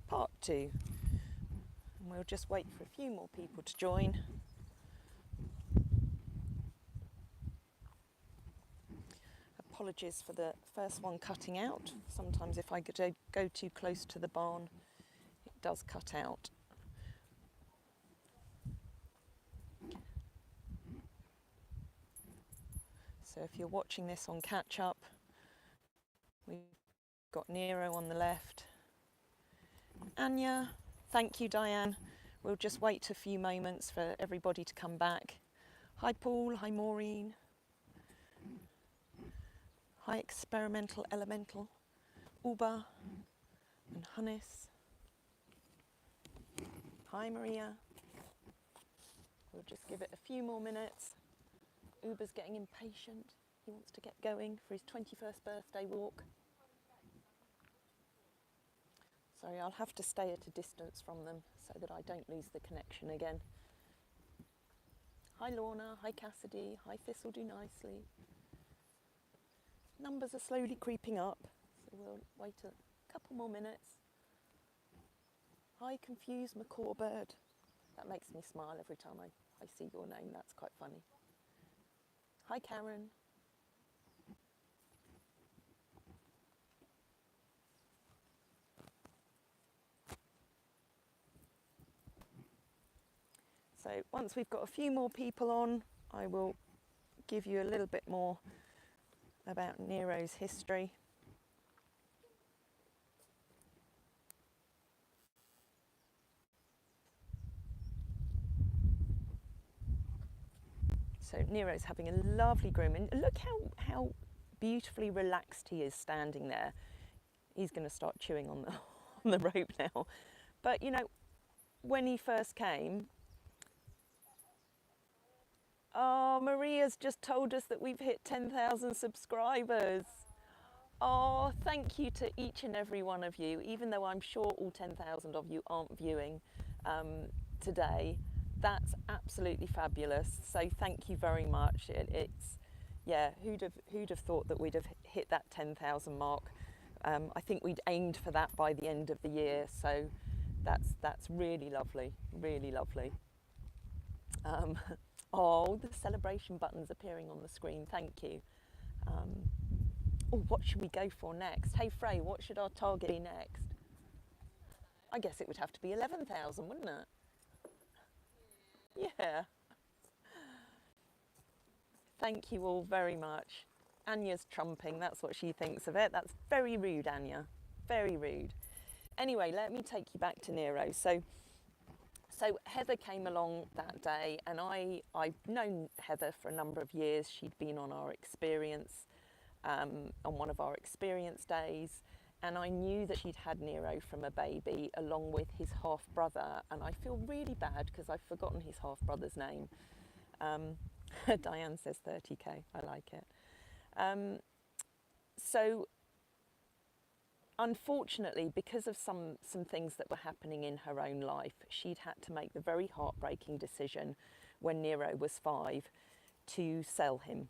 part 2. And we'll just wait for a few more people to join. Apologies for the first one cutting out. Sometimes if I go too close to the barn, it does cut out. So if you're watching this on catch up, we've got Nero on the left. Anya, thank you, Diane. We'll just wait a few moments for everybody to come back. Hi, Paul. Hi, Maureen. Hi, Experimental Elemental. Uba and Hannes. Hi, Maria. We'll just give it a few more minutes. Uber's getting impatient. He wants to get going for his 21st birthday walk. Sorry, I'll have to stay at a distance from them so that I don't lose the connection again. Hi, Lorna. Hi, Cassidy. Hi, This'll Do Nicely. Numbers are slowly creeping up, so we'll wait a couple more minutes. Hi, Confused Macaw Bird. That makes me smile every time I see your name. That's quite funny. Hi, Karen. So once we've got a few more people on, I will give you a little bit more about Nero's history. So Nero's having a lovely groom, and look how beautifully relaxed he is standing there. He's going to start chewing on the rope now. But you know, when he first came, oh, Maria's just told us that we've hit 10,000 subscribers. Oh, thank you to each and every one of you, even though I'm sure all 10,000 of you aren't viewing today. That's absolutely fabulous. So thank you very much. It's, yeah, who'd have thought that we'd have hit that 10,000 mark? I think we'd aimed for that by the end of the year. So that's really lovely, really lovely. Oh, the celebration button's appearing on the screen. Thank you. Oh, what should we go for next? Hey, Frey, what should our target be next? I guess it would have to be 11,000, wouldn't it? Yeah. Thank you all very much. Anya's trumping, that's what she thinks of it. That's very rude, Anya. Very rude. Anyway, let me take you back to Nero. So Heather came along that day, and I've known Heather for a number of years. She'd been on our experience, on one of our experience days, and I knew that she'd had Nero from a baby along with his half-brother, and I feel really bad because I've forgotten his half-brother's name. Diane says 30k, I like it. So unfortunately, because of some things that were happening in her own life, she'd had to make the very heartbreaking decision when Nero was 5 to sell him.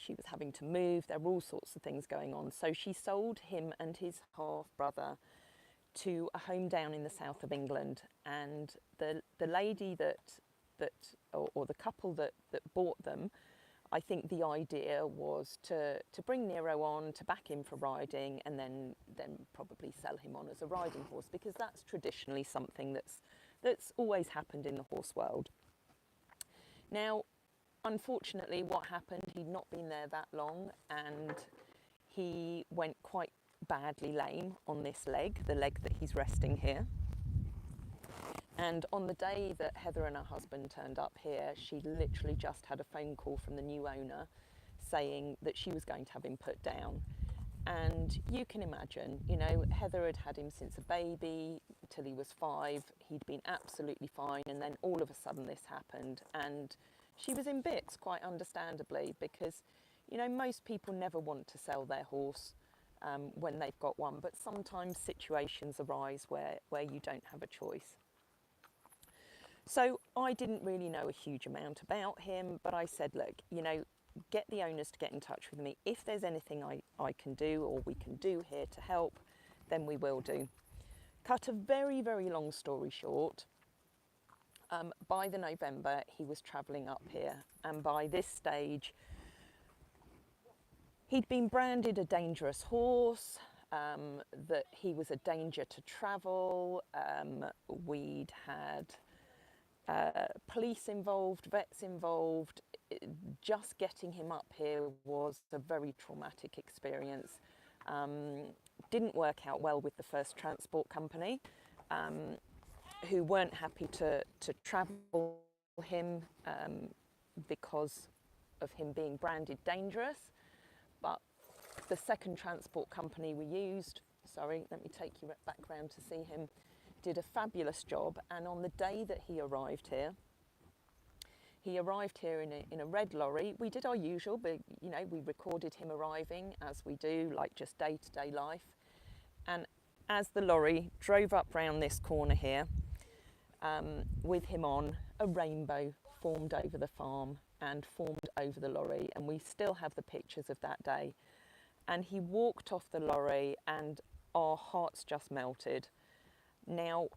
She was having to move, there were all sorts of things going on. So she sold him and his half-brother to a home down in the south of England. And the lady or the couple that bought them, I think the idea was to bring Nero on, to back him for riding, and then probably sell him on as a riding horse, because that's traditionally something that's always happened in the horse world. Now, unfortunately, what happened, he'd not been there that long, and he went quite badly lame on this leg, the leg that he's resting here. And on the day that Heather and her husband turned up here, she literally just had a phone call from the new owner saying that she was going to have him put down. And you can imagine, you know, Heather had had him since a baby till he was 5. He'd been absolutely fine. And then all of a sudden this happened. And she was in bits, quite understandably, because, you know, most people never want to sell their horse when they've got one. But sometimes situations arise where you don't have a choice. So I didn't really know a huge amount about him, but I said, look, you know, get the owners to get in touch with me. If there's anything I can do or we can do here to help, then we will do. A cut a very, very long story short, by the November he was travelling up here, and by this stage he'd been branded a dangerous horse, that he was a danger to travel. We'd had police involved, vets involved. Just getting him up here was a very traumatic experience. Didn't work out well with the first transport company, who weren't happy to travel him because of him being branded dangerous. But the second transport company we used, sorry, let me take you back round to see him, did a fabulous job. And on the day that he arrived here in a red lorry. We did our usual, but you know, we recorded him arriving as we do, like just day-to-day life. And as the lorry drove up round this corner here, with him on, a rainbow formed over the farm and formed over the lorry, and we still have the pictures of that day. And he walked off the lorry and our hearts just melted. Now,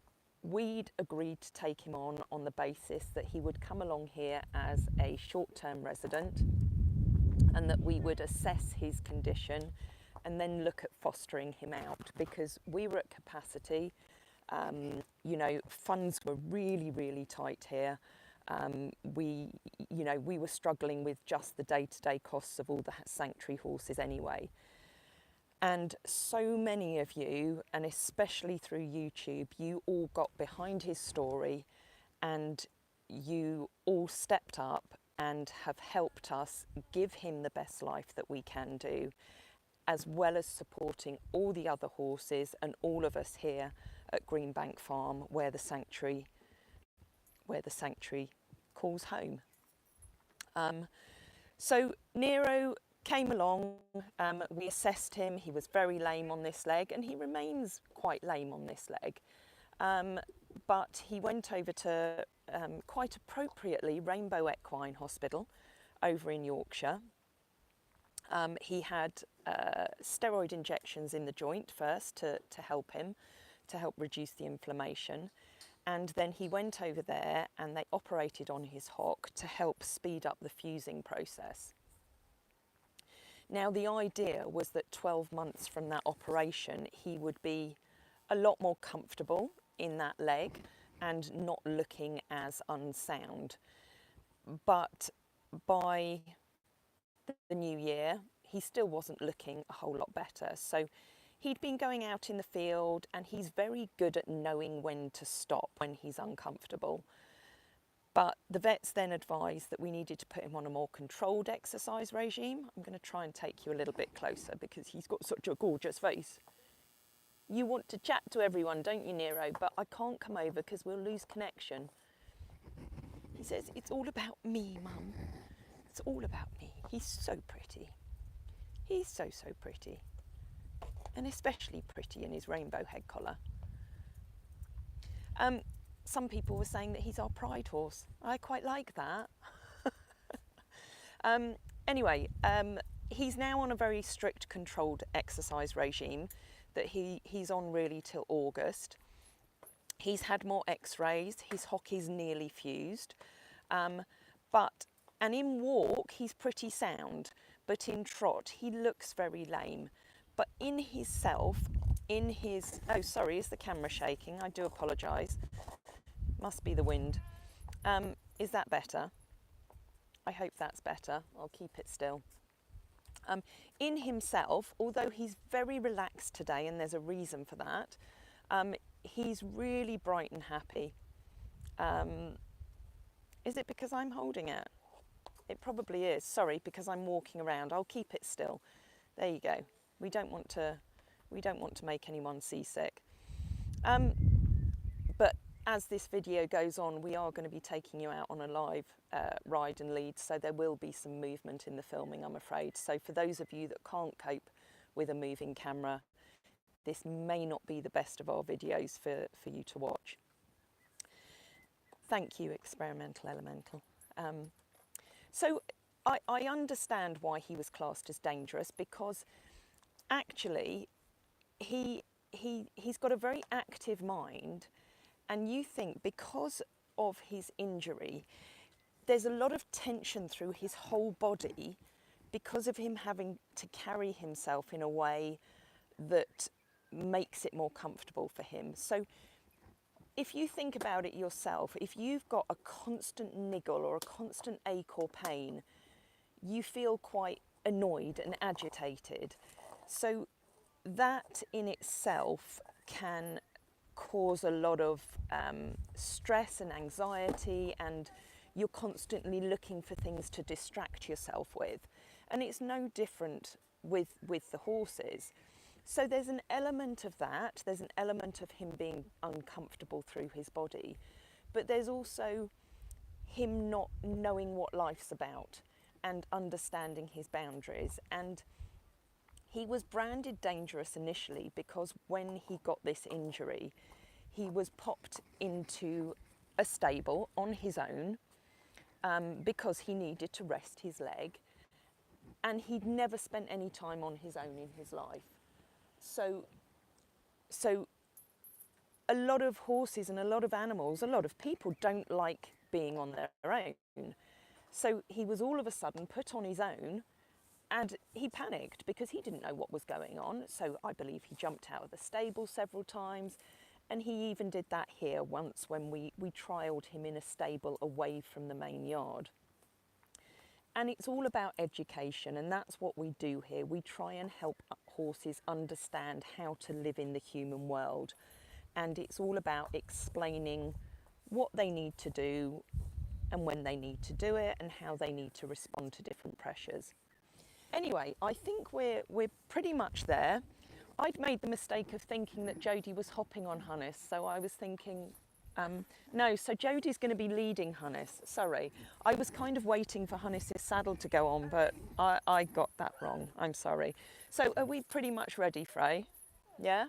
we'd agreed to take him on the basis that he would come along here as a short-term resident and that we would assess his condition and then look at fostering him out, because we were at capacity. You know, funds were really, really tight here. We were struggling with just the day-to-day costs of all the sanctuary horses anyway. And so many of you, and especially through YouTube, you all got behind his story and you all stepped up and have helped us give him the best life that we can do, as well as supporting all the other horses and all of us here at Greenbank Farm, where the sanctuary calls home. So Nero came along, we assessed him. He was very lame on this leg, and he remains quite lame on this leg. But he went over to, quite appropriately, Rainbow Equine Hospital over in Yorkshire. He had steroid injections in the joint first to help him, to help reduce the inflammation. And then he went over there and they operated on his hock to help speed up the fusing process. Now, the idea was that 12 months from that operation, he would be a lot more comfortable in that leg and not looking as unsound. But by the new year, he still wasn't looking a whole lot better. So he'd been going out in the field, and he's very good at knowing when to stop when he's uncomfortable. But the vets then advised that we needed to put him on a more controlled exercise regime. I'm going to try and take you a little bit closer because he's got such a gorgeous face. You want to chat to everyone, don't you, Nero? But I can't come over because we'll lose connection. He says, it's all about me, Mum. It's all about me. He's so pretty. He's so, so pretty. And especially pretty in his rainbow head collar. Some people were saying that he's our pride horse. I quite like that. Anyway, he's now on a very strict controlled exercise regime that he's on really till August. He's had more x-rays, his hock is nearly fused, and in walk he's pretty sound, but in trot he looks very lame. But in himself, oh sorry, is the camera shaking? I do apologise. Must be the wind. Is that better? I hope that's better. I'll keep it still. In himself, although he's very relaxed today, and there's a reason for that, he's really bright and happy. Is it because I'm holding it? It probably is. Sorry, because I'm walking around. I'll keep it still. There you go. We don't want to make anyone seasick. But as this video goes on, we are going to be taking you out on a live ride and lead, so there will be some movement in the filming, I'm afraid. So for those of you that can't cope with a moving camera, this may not be the best of our videos for you to watch. Thank you, Experimental Elemental. So I understand why he was classed as dangerous, because actually he he's got a very active mind, and you think because of his injury, there's a lot of tension through his whole body because of him having to carry himself in a way that makes it more comfortable for him. So if you think about it yourself, if you've got a constant niggle or a constant ache or pain, you feel quite annoyed and agitated. So that in itself can cause a lot of stress and anxiety, and you're constantly looking for things to distract yourself with. And it's no different with the horses. So there's an element of that, there's an element of him being uncomfortable through his body, but there's also him not knowing what life's about and understanding his boundaries. And he was branded dangerous initially because when he got this injury, he was popped into a stable on his own because he needed to rest his leg, and he'd never spent any time on his own in his life. So a lot of horses and a lot of animals, a lot of people don't like being on their own. So he was all of a sudden put on his own, and he panicked because he didn't know what was going on. So I believe he jumped out of the stable several times, and he even did that here once when we trialled him in a stable away from the main yard. And it's all about education, and that's what we do here. We try and help horses understand how to live in the human world, and it's all about explaining what they need to do and when they need to do it and how they need to respond to different pressures. Anyway, I think we're pretty much there. I'd made the mistake of thinking that Jodie was hopping on Hannes, so I was thinking, no, so Jodie's going to be leading Hannes, sorry. I was kind of waiting for Hannes' saddle to go on, but I got that wrong, I'm sorry. So are we pretty much ready, Frey? Yeah?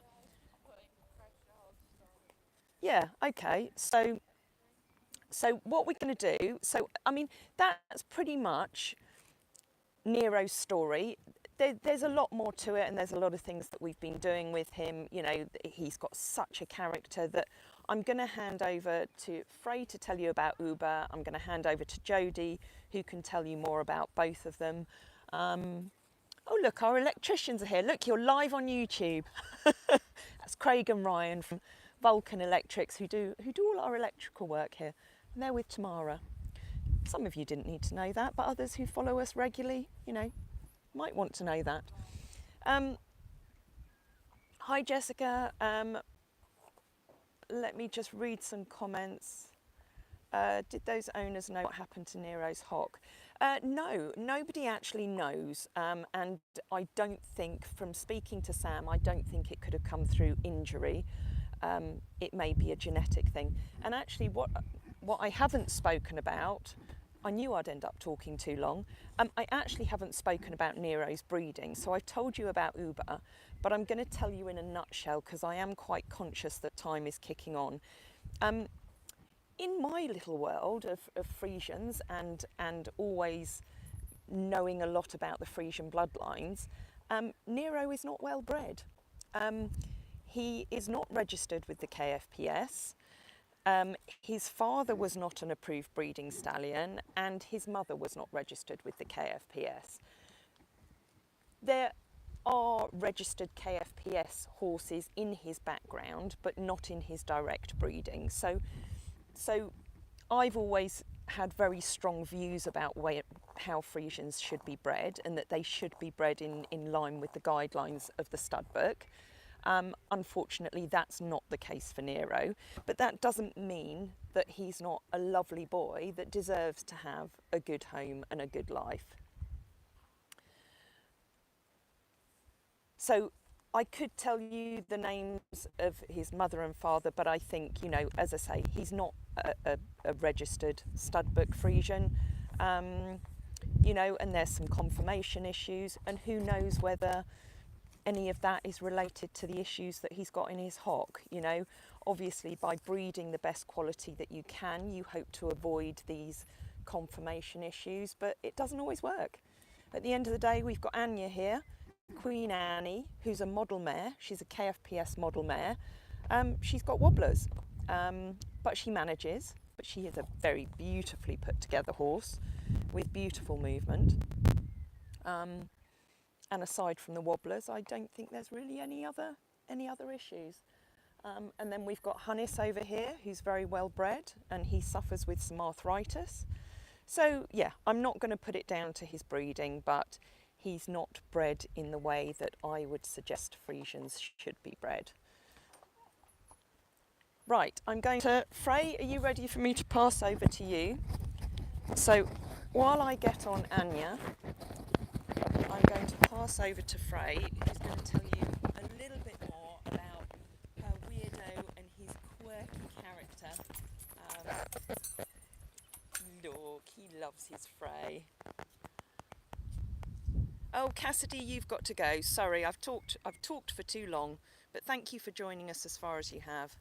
Yeah, okay, so what we're going to do, so I mean, that's pretty much Nero's story. There's a lot more to it, and there's a lot of things that we've been doing with him. You know, he's got such a character that I'm going to hand over to Frey to tell you about Oebe. I'm going to hand over to Jodie, who can tell you more about both of them. Oh, look, our electricians are here. Look, you're live on YouTube. That's Craig and Ryan from Vulcan Electrics, who do all our electrical work here. And they're with Tamara. Some of you didn't need to know that, but others who follow us regularly, you know, might want to know that. Hi, Jessica. Let me just read some comments. Did those owners know what happened to Nero's hock? No, nobody actually knows. And I don't think, from speaking to Sam, I don't think it could have come through injury. It may be a genetic thing. And actually what I haven't spoken about, I knew I'd end up talking too long. I actually haven't spoken about Nero's breeding. So I've told you about Oebe, but I'm going to tell you in a nutshell because I am quite conscious that time is kicking on. In my little world of Friesians and always knowing a lot about the Friesian bloodlines, Nero is not well bred. He is not registered with the KFPS. His father was not an approved breeding stallion, and his mother was not registered with the KFPS. There are registered KFPS horses in his background, but not in his direct breeding. So I've always had very strong views about how Friesians should be bred, and that they should be bred in line with the guidelines of the stud book. Unfortunately, that's not the case for Nero, but that doesn't mean that he's not a lovely boy that deserves to have a good home and a good life. So I could tell you the names of his mother and father, but I think, you know, as I say, he's not a registered stud book Friesian, you know, and there's some confirmation issues, and who knows whether any of that is related to the issues that he's got in his hock. You know, obviously by breeding the best quality that you can, you hope to avoid these confirmation issues, but it doesn't always work. At the end of the day, we've got Anya here, Queen Annie, who's a model mare. She's a KFPS model mare. She's got wobblers, but she manages. But she is a very beautifully put together horse with beautiful movement. And aside from the wobblers, I don't think there's really any other issues. And then we've got Hunnis over here, who's very well bred, and he suffers with some arthritis. So yeah, I'm not going to put it down to his breeding, but he's not bred in the way that I would suggest Friesians should be bred. Right, I'm going to, Frey, are you ready for me to pass over to you? So while I get on Anya, I'm going to pass over to Frey, who's going to tell you a little bit more about her weirdo and his quirky character. Look, he loves his Frey. Oh, Cassidy, you've got to go. Sorry, I've talked for too long, but thank you for joining us as far as you have.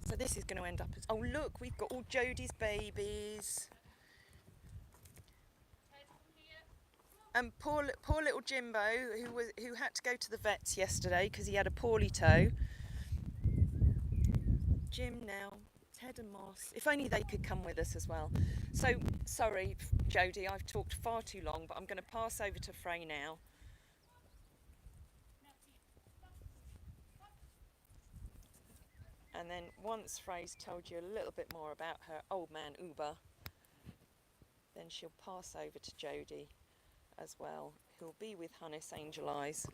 So this is going to end up as... Oh, look, we've got all Jodie's babies. And poor little Jimbo, who had to go to the vets yesterday because he had a poorly toe. Jim now, Ted and Moss. If only they could come with us as well. So, sorry, Jodie, I've talked far too long, but I'm going to pass over to Frey now. And then once Frey's told you a little bit more about her old man Oebe, then she'll pass over to Jodie as well, who'll be with Hunnis Angel Eyes.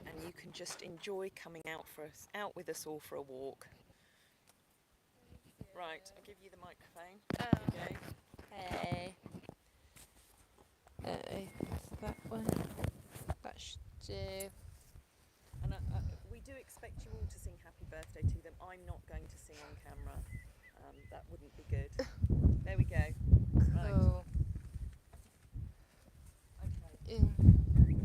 And you can just enjoy coming out with us all for a walk. Right, I'll give you the microphone. Okay. Hey. That one. That should do. And we do expect you all to sing happy birthday to them. I'm not going to sing on camera. That wouldn't be good. There we go. Right. Cool. Okay. There we go.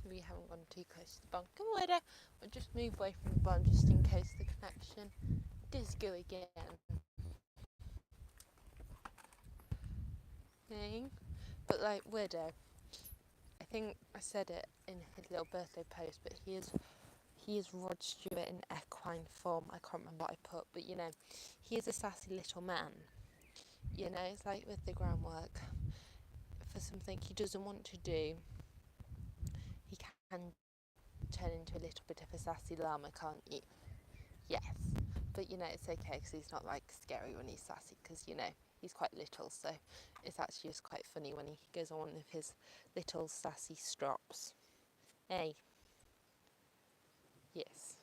We haven't gone too close to the barn. Come on, Ada. We'll just move away from the barn just in case the connection does go again. But like Widow, I think I said it in his little birthday post, but he is Rod Stewart in equine form. I can't remember what I put, but you know, he is a sassy little man. You know, it's like with the groundwork for something he doesn't want to do, he can turn into a little bit of a sassy llama, can't you? Yes, but you know, it's okay because he's not like scary when he's sassy, because you know, he's quite little, so it's actually just quite funny when he goes on one of his little sassy strops. Hey. Yes.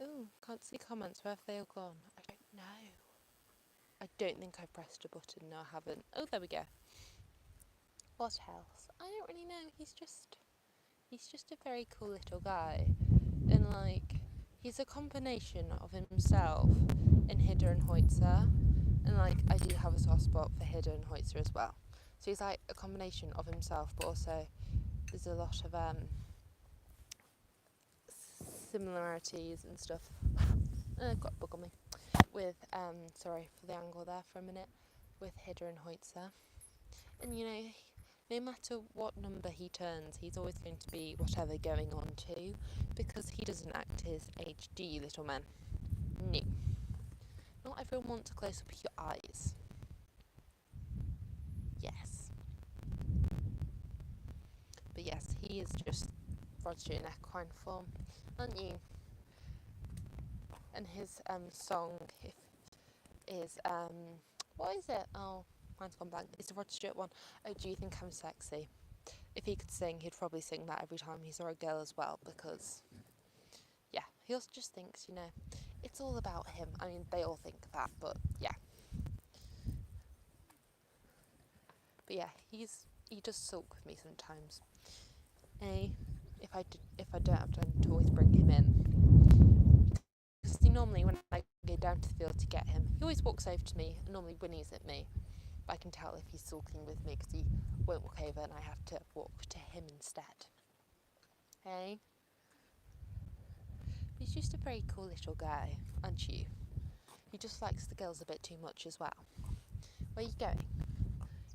Oh, can't see comments. Where have they all gone? I don't know. I don't think I pressed a button. No, I haven't. Oh, there we go. What else? I don't really know. He's just a very cool little guy. And like, he's a combination of himself and Hidda and Hoitzer. And like, I do have a soft spot for Hidda and Hoitzer as well. So he's like a combination of himself, but also there's a lot of similarities and stuff. Got a bug on me. With, sorry for the angle there for a minute, with Hidda and Hoitzer. And you know, no matter what number he turns, he's always going to be whatever going on to, because he doesn't act his age, do you, little man? No. Not everyone wants a close up of your eyes. Yes. But yes, he is just Rod Stewart in equine form, aren't you? And his song is what is it? Oh, mine's gone blank. It's the Rod Stewart one. Oh, do you think I'm sexy? If he could sing, he'd probably sing that every time he saw a girl as well, because yeah, he also just thinks, you know, it's all about him. I mean, they all think that, but yeah. But yeah, he does sulk with me sometimes. If I don't have time to always bring him in, because normally when I go down to the field to get him, he always walks over to me and normally whinnies at me. But I can tell if he's sulking with me because he won't walk over and I have to walk to him instead. Hey? He's just a very cool little guy, aren't you? He just likes the girls a bit too much as well. Where are you going?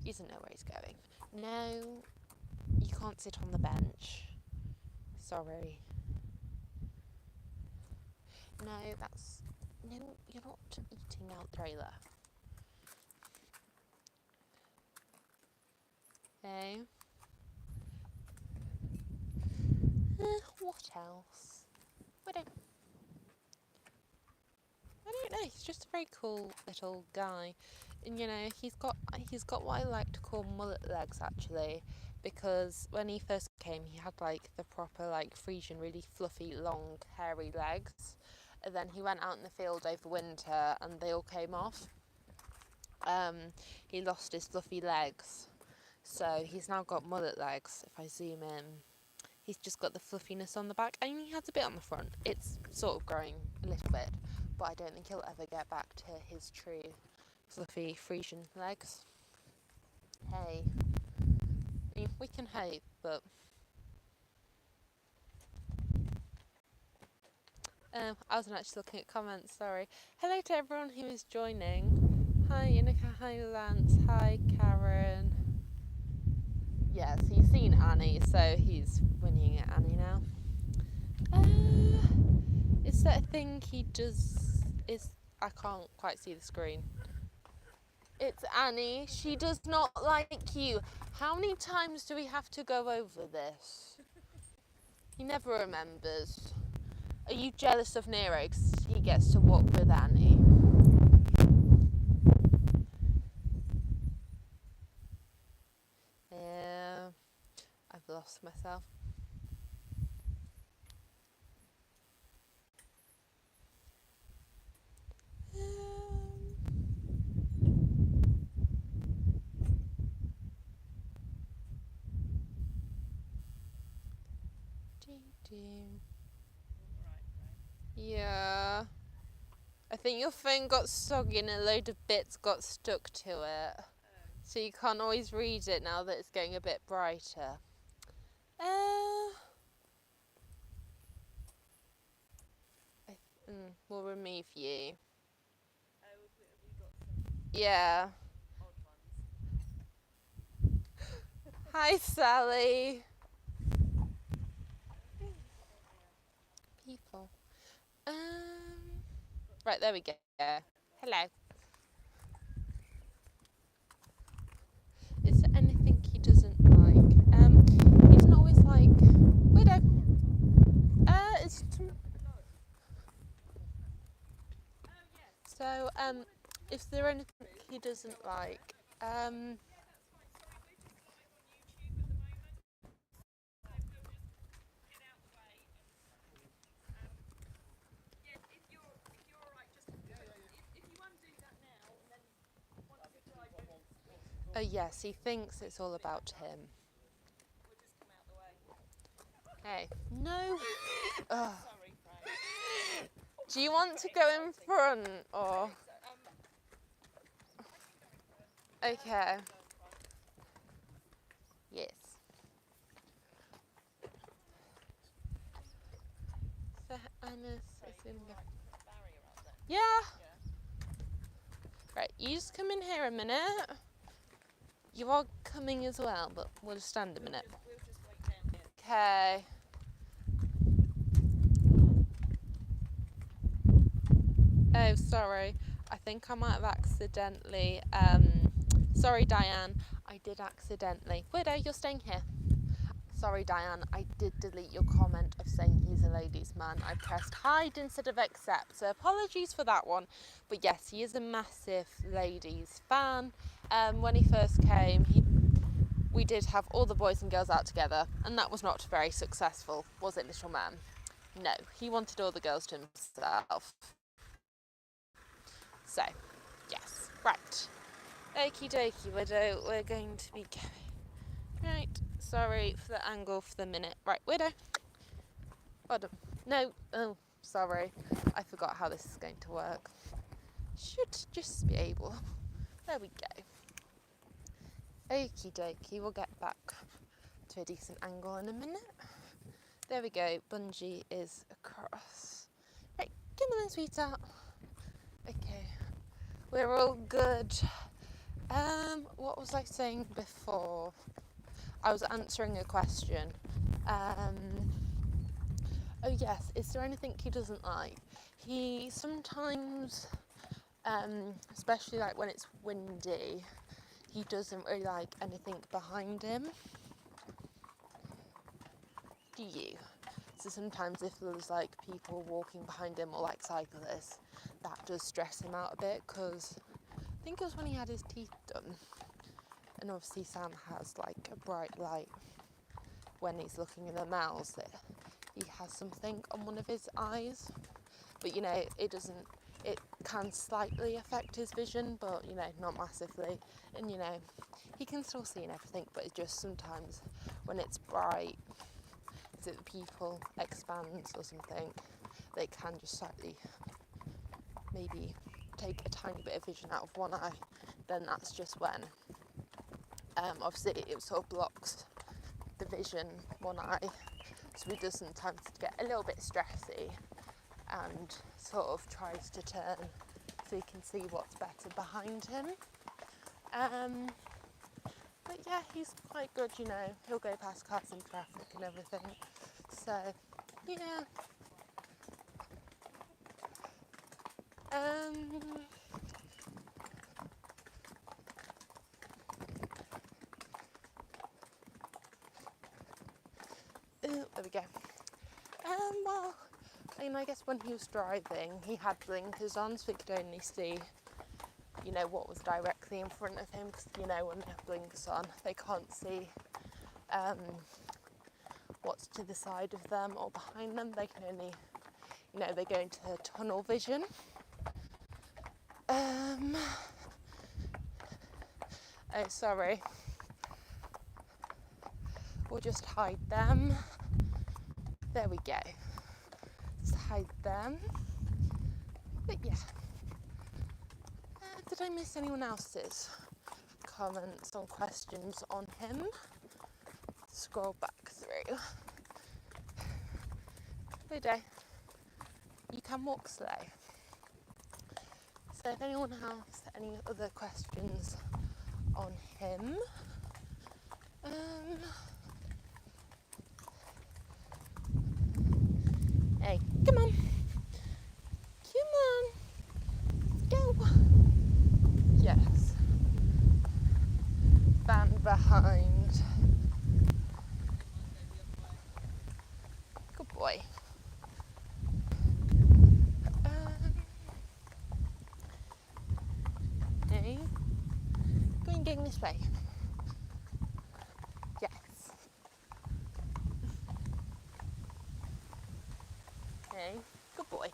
He doesn't know where he's going. No, you can't sit on the bench. Sorry. No, you're not eating out the trailer. Okay. What else? I don't know. He's just a very cool little guy, and you know he's got what I like to call mullet legs actually, because when he first came he had like the proper like Friesian really fluffy long hairy legs, and then he went out in the field over winter and they all came off. He lost his fluffy legs, so he's now got mullet legs. If I zoom in, he's just got the fluffiness on the back, and he has a bit on the front. It's sort of growing a little bit, but I don't think he'll ever get back to his true fluffy Friesian legs. Hey. I mean, we can hope, but... I wasn't actually looking at comments, sorry. Hello to everyone who is joining. Hi Inika, hi Lance, hi Karen. Yes, he's seen Annie, so he's winning at Annie now. Is that a thing he does? I can't quite see the screen. It's Annie. She does not like you. How many times do we have to go over this? He never remembers. Are you jealous of Nero because he gets to walk with Annie? Yeah, I've lost myself. Yeah. I think your phone got soggy and a load of bits got stuck to it. So you can't always read it now that it's getting a bit brighter. We'll remove you. Yeah. Hi, Sally. People. Right, there we go. Hello. Is there anything he doesn't like? He doesn't always like widow. So, is there anything he doesn't like? Oh yes, he thinks it's all about him. Hey, no. Ugh. Do you want to go in front or? Okay. Yes. So Anna's is in the... Yeah. Right, you just come in here a minute. You are coming as well, but we'll just stand a minute. Okay. Oh, sorry. I think I might have accidentally... sorry, Diane. I did accidentally... Widow, you're staying here. Sorry, Diane. I did delete your comment of saying he's a ladies' man. I pressed hide instead of accept. So apologies for that one. But yes, he is a massive ladies' fan. When he first came, we did have all the boys and girls out together. And that was not very successful, was it, little man? No, he wanted all the girls to himself. So, yes, right. Okie dokie, Widow, we're going to be going. Right, sorry for the angle for the minute. Right, Widow. Hold no, oh, sorry. I forgot how this is going to work. Should just be able. There we go. Okie dokie, we'll get back to a decent angle in a minute. There we go, bungee is across. Right, come on then, sweetheart. Okay, we're all good. What was I saying before? I was answering a question. Oh yes, is there anything he doesn't like? He sometimes, especially like when it's windy, he doesn't really like anything behind him. Do you? So sometimes if there's like people walking behind him or like cyclists, that does stress him out a bit, because I think it was when he had his teeth done, and obviously Sam has like a bright light when he's looking in the mouths, that he has something on one of his eyes, but you know, it can slightly affect his vision, but you know, not massively, and you know, he can still see and everything, but it just sometimes when it's bright, as if people expands or something, they can just slightly maybe take a tiny bit of vision out of one eye. Then that's just when obviously it sort of blocks the vision one eye, so he does sometimes get a little bit stressy and sort of tries to turn so he can see what's better behind him. But yeah, he's quite good, you know, he'll go past cars and traffic and everything, so yeah. There we go. Well, I mean, I guess when he was driving, he had blinkers on, so he could only see, you know, what was directly in front of him, because, you know, when they have blinkers on, they can't see what's to the side of them or behind them. They can only, you know, they go into tunnel vision. Oh, sorry. We'll just hide them. There we go. Let's hide them. But yeah. Did I miss anyone else's comments or questions on him? Scroll back through. Good day. You can walk slow. So if anyone has any other questions on him, hey, come on. Come on. Go. Yes. Van behind. Good boy. Hey. Going this way. Yes. Hey. Good boy.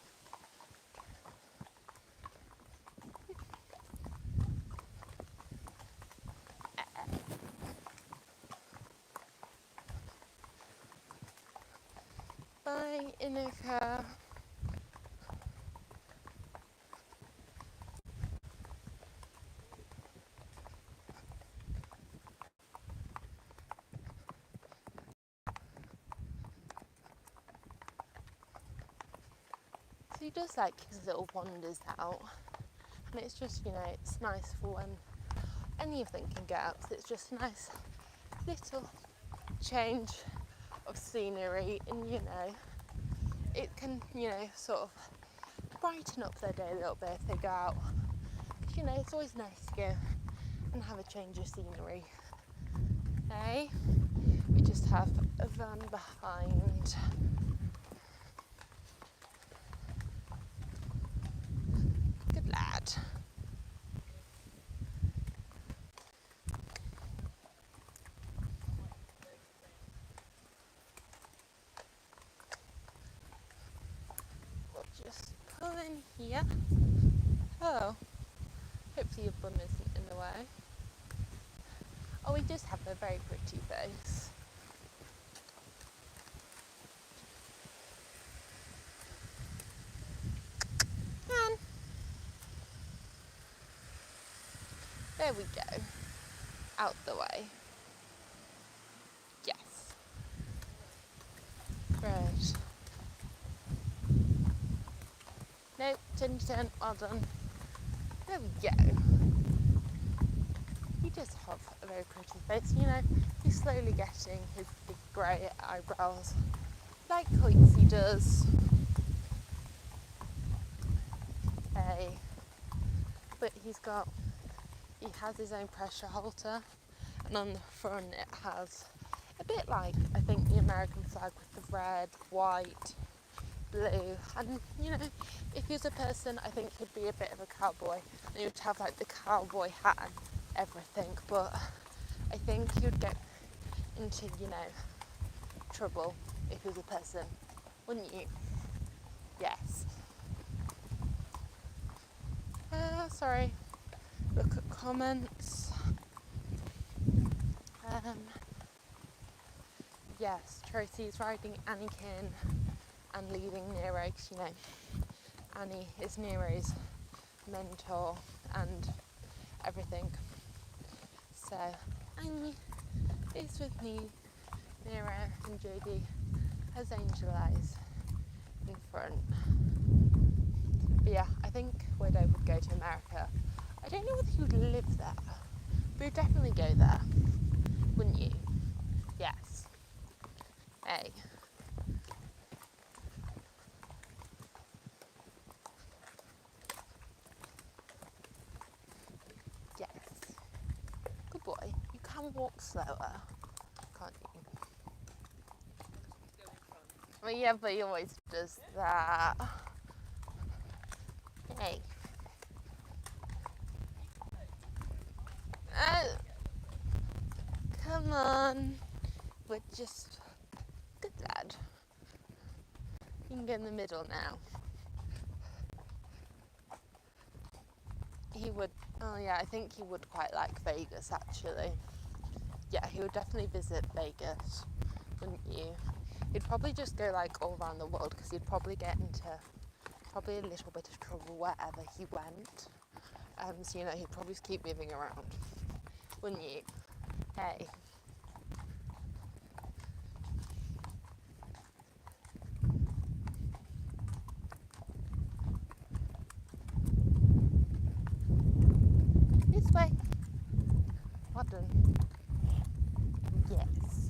Bye, Inuka. So he does like his little wanders out, and it's just, you know, it's nice for when any of them can get out, so it's just a nice little change of scenery, and you know, it can, you know, sort of brighten up their day a little bit if they go out. You know, it's always nice to go and have a change of scenery. Hey, we just have a van behind. Good lad. We'll just pull in here. Oh, hopefully your bum isn't in the way. Oh, he does have a very pretty face. And there we go. out the way. Yes. Right. No, turn, well done. There we go. He does have a very pretty face, you know. He's slowly getting his big grey eyebrows, like Coitsy does. Hey. But he has his own pressure halter, and on the front it has a bit like, I think, the American flag with the red, white, blue, and you know, if he was a person, I think he'd be a bit of a cowboy, and he would have like the cowboy hat and everything, but I think he would get into, you know, trouble if he was a person, wouldn't you? Yes. Sorry, look at comments. Yes, Tracy's riding Anakin and leaving Nero, 'cause, you know, Annie is Nero's mentor and everything. So Annie is with me, Nero and Jodie has Angel Eyes in front. But yeah, I think Widow would go to America. I don't know whether he would live there, but he'd definitely go there, wouldn't you? Yes. Hey. Yes. Good boy. You can walk slower, can't you? Well, yeah, but he always does that. Hey. Come on. We're just... Good lad. You can get in the middle now. He would... Oh yeah, I think he would quite like Vegas, actually. Yeah, he would definitely visit Vegas, wouldn't you? He'd probably just go like all around the world, because he'd probably get into probably a little bit of trouble wherever he went. So, you know, he'd probably just keep moving around, wouldn't you? Hey. This way. Well done. Yes.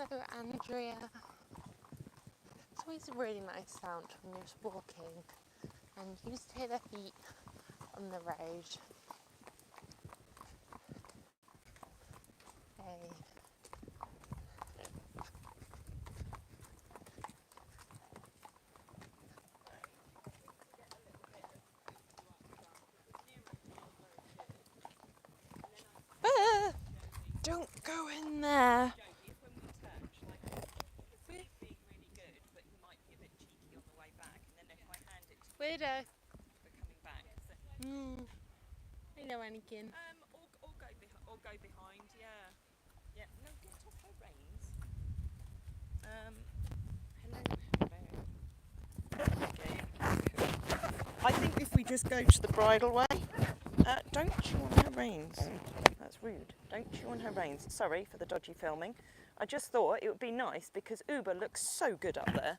Hello, Andrea. It's always a really nice sound when you're just walking and you just hear their feet on the road. Hey. Ah, don't go in there. Widow. We're coming back. So, Hello, Anakin. Or go behind. Yeah. Yeah. No, get off her reins. Hello. I think if we just go to the bridle way, don't chew on her reins. That's rude. Don't chew on her reins. Sorry for the dodgy filming. I just thought it would be nice because Oebe looks so good up there.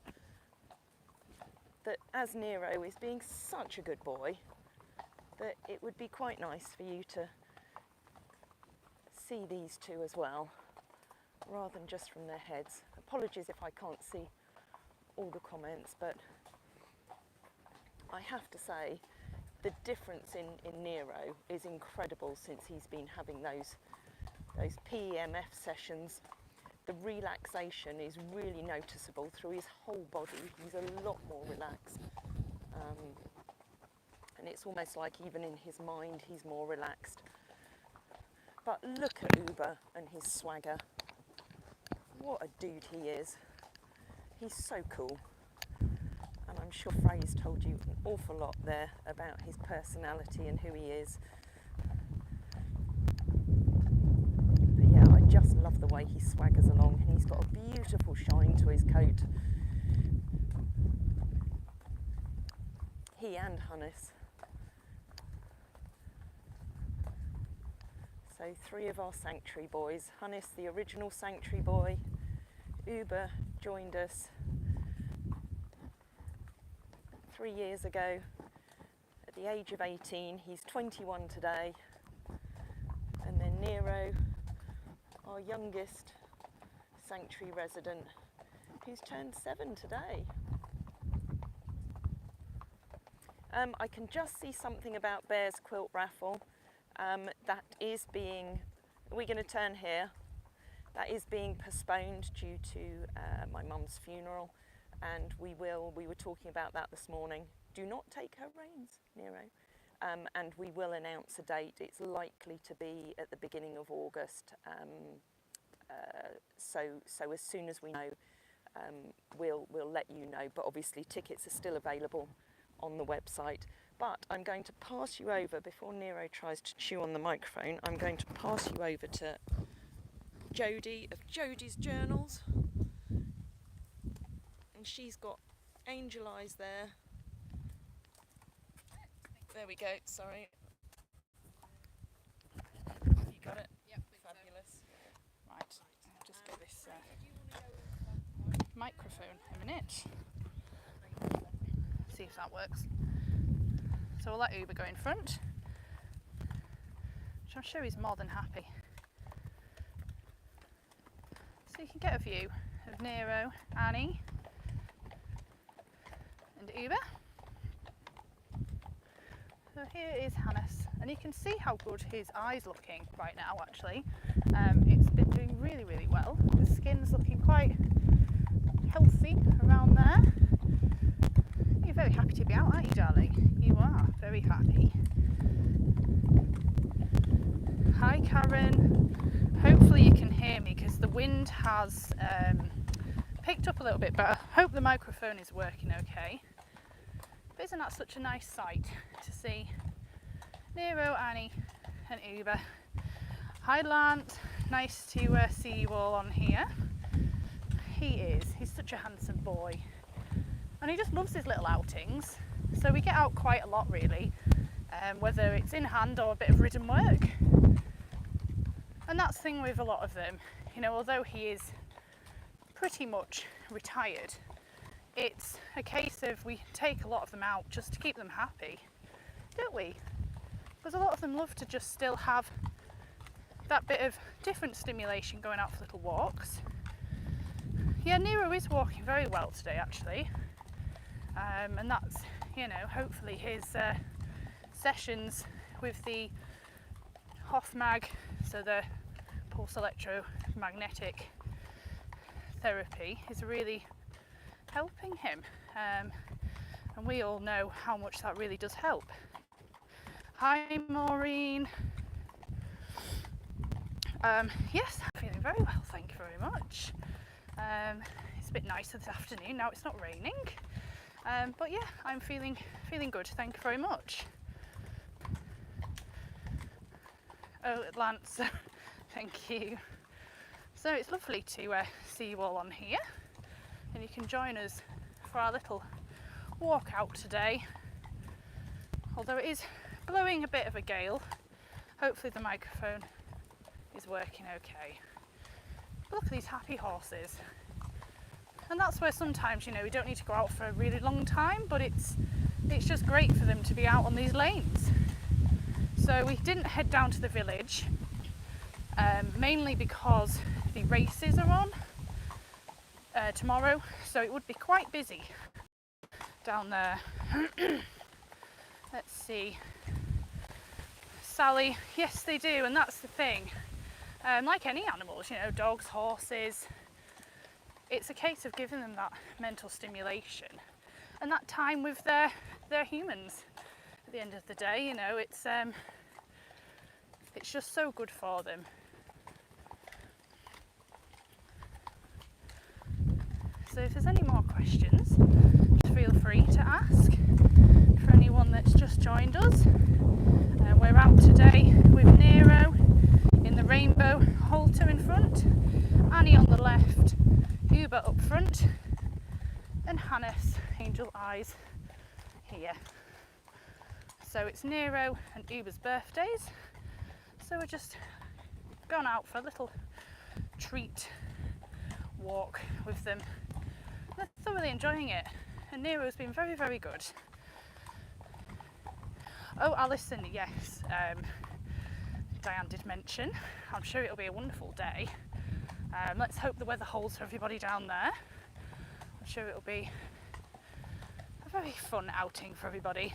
That as Nero is being such a good boy, that it would be quite nice for you to see these two as well, rather than just from their heads. Apologies if I can't see all the comments, but I have to say, the difference in Nero is incredible since he's been having those PEMF sessions. The relaxation is really noticeable through his whole body. He's a lot more relaxed. And it's almost like even in his mind he's more relaxed. But look at Oebe and his swagger. What a dude he is. He's so cool. And I'm sure Frey's told you an awful lot there about his personality and who he is. But yeah, I just love the way he swaggers along, and he's got a beautiful shine to his coat. He and Hannes. So 3 of our sanctuary boys. Hannes, the original sanctuary boy. Oebe joined us 3 years ago at the age of 18. He's 21 today. And then Nero, our youngest sanctuary resident, who's turned 7 today. I can just see something about Bear's quilt raffle. That is being, we're going to turn here. That is being postponed due to my mum's funeral, and we were talking about that this morning. Do not take her reins, Nero. And we will announce a date. It's likely to be at the beginning of August. So as soon as we know, we'll let you know. But obviously tickets are still available on the website. But I'm going to pass you over, before Nero tries to chew on the microphone, I'm going to pass you over to Jodie of Jodie's Journals. And she's got angel eyes there. There we go, sorry. You got it? Yep. Fabulous. Right, I'll just get this microphone a minute. See if that works. So we'll let Oebe go in front, which I'm sure he's more than happy. So you can get a view of Nero, Annie and Oebe. So here is Hannes, and you can see how good his eye's looking right now actually. It's been doing really, really well. The skin's looking quite healthy around there. You're very happy to be out, aren't you, darling? You are very happy. Hi, Karen. Hopefully you can hear me because the wind has picked up a little bit, but I hope the microphone is working okay. But isn't that such a nice sight to see Nero, Annie and Oebe? Hi, Lant. Nice to see you all on here. He's such a handsome boy. And he just loves his little outings. So we get out quite a lot really, whether it's in hand or a bit of ridden work. And that's the thing with a lot of them, you know, although he is pretty much retired, it's a case of we take a lot of them out just to keep them happy, don't we? Because a lot of them love to just still have that bit of different stimulation going out for little walks. Yeah, Nero is walking very well today actually. And that's, you know, hopefully his sessions with the HOFMAG, so the pulse electromagnetic therapy, is really helping him. And we all know how much that really does help. Hi, Maureen. Yes, I'm feeling very well, thank you very much. It's a bit nicer this afternoon, now it's not raining. But yeah, I'm feeling good, thank you very much. Oh, Lance, thank you. So it's lovely to see you all on here, and you can join us for our little walk out today. Although it is blowing a bit of a gale, hopefully the microphone is working okay. But look at these happy horses. And that's where sometimes, you know, we don't need to go out for a really long time, but it's just great for them to be out on these lanes. So we didn't head down to the village, mainly because the races are on tomorrow, so it would be quite busy down there. Let's see. Sally, yes they do, and that's the thing. Like any animals, you know, dogs, horses, it's a case of giving them that mental stimulation and that time with their humans at the end of the day, you know, it's just so good for them. So if there's any more questions, feel free to ask. For anyone that's just joined us, we're out today with Nero in the rainbow halter in front, Annie on the left, Oebe up front, and Hannes, angel eyes, here. So it's Nero and Oebe's birthdays, so we're just going out for a little treat walk with them. They're thoroughly enjoying it, and Nero's been very, very good. Oh, Alison, yes, Diane did mention, I'm sure it'll be a wonderful day. Let's hope the weather holds for everybody down there. I'm sure it'll be a very fun outing for everybody.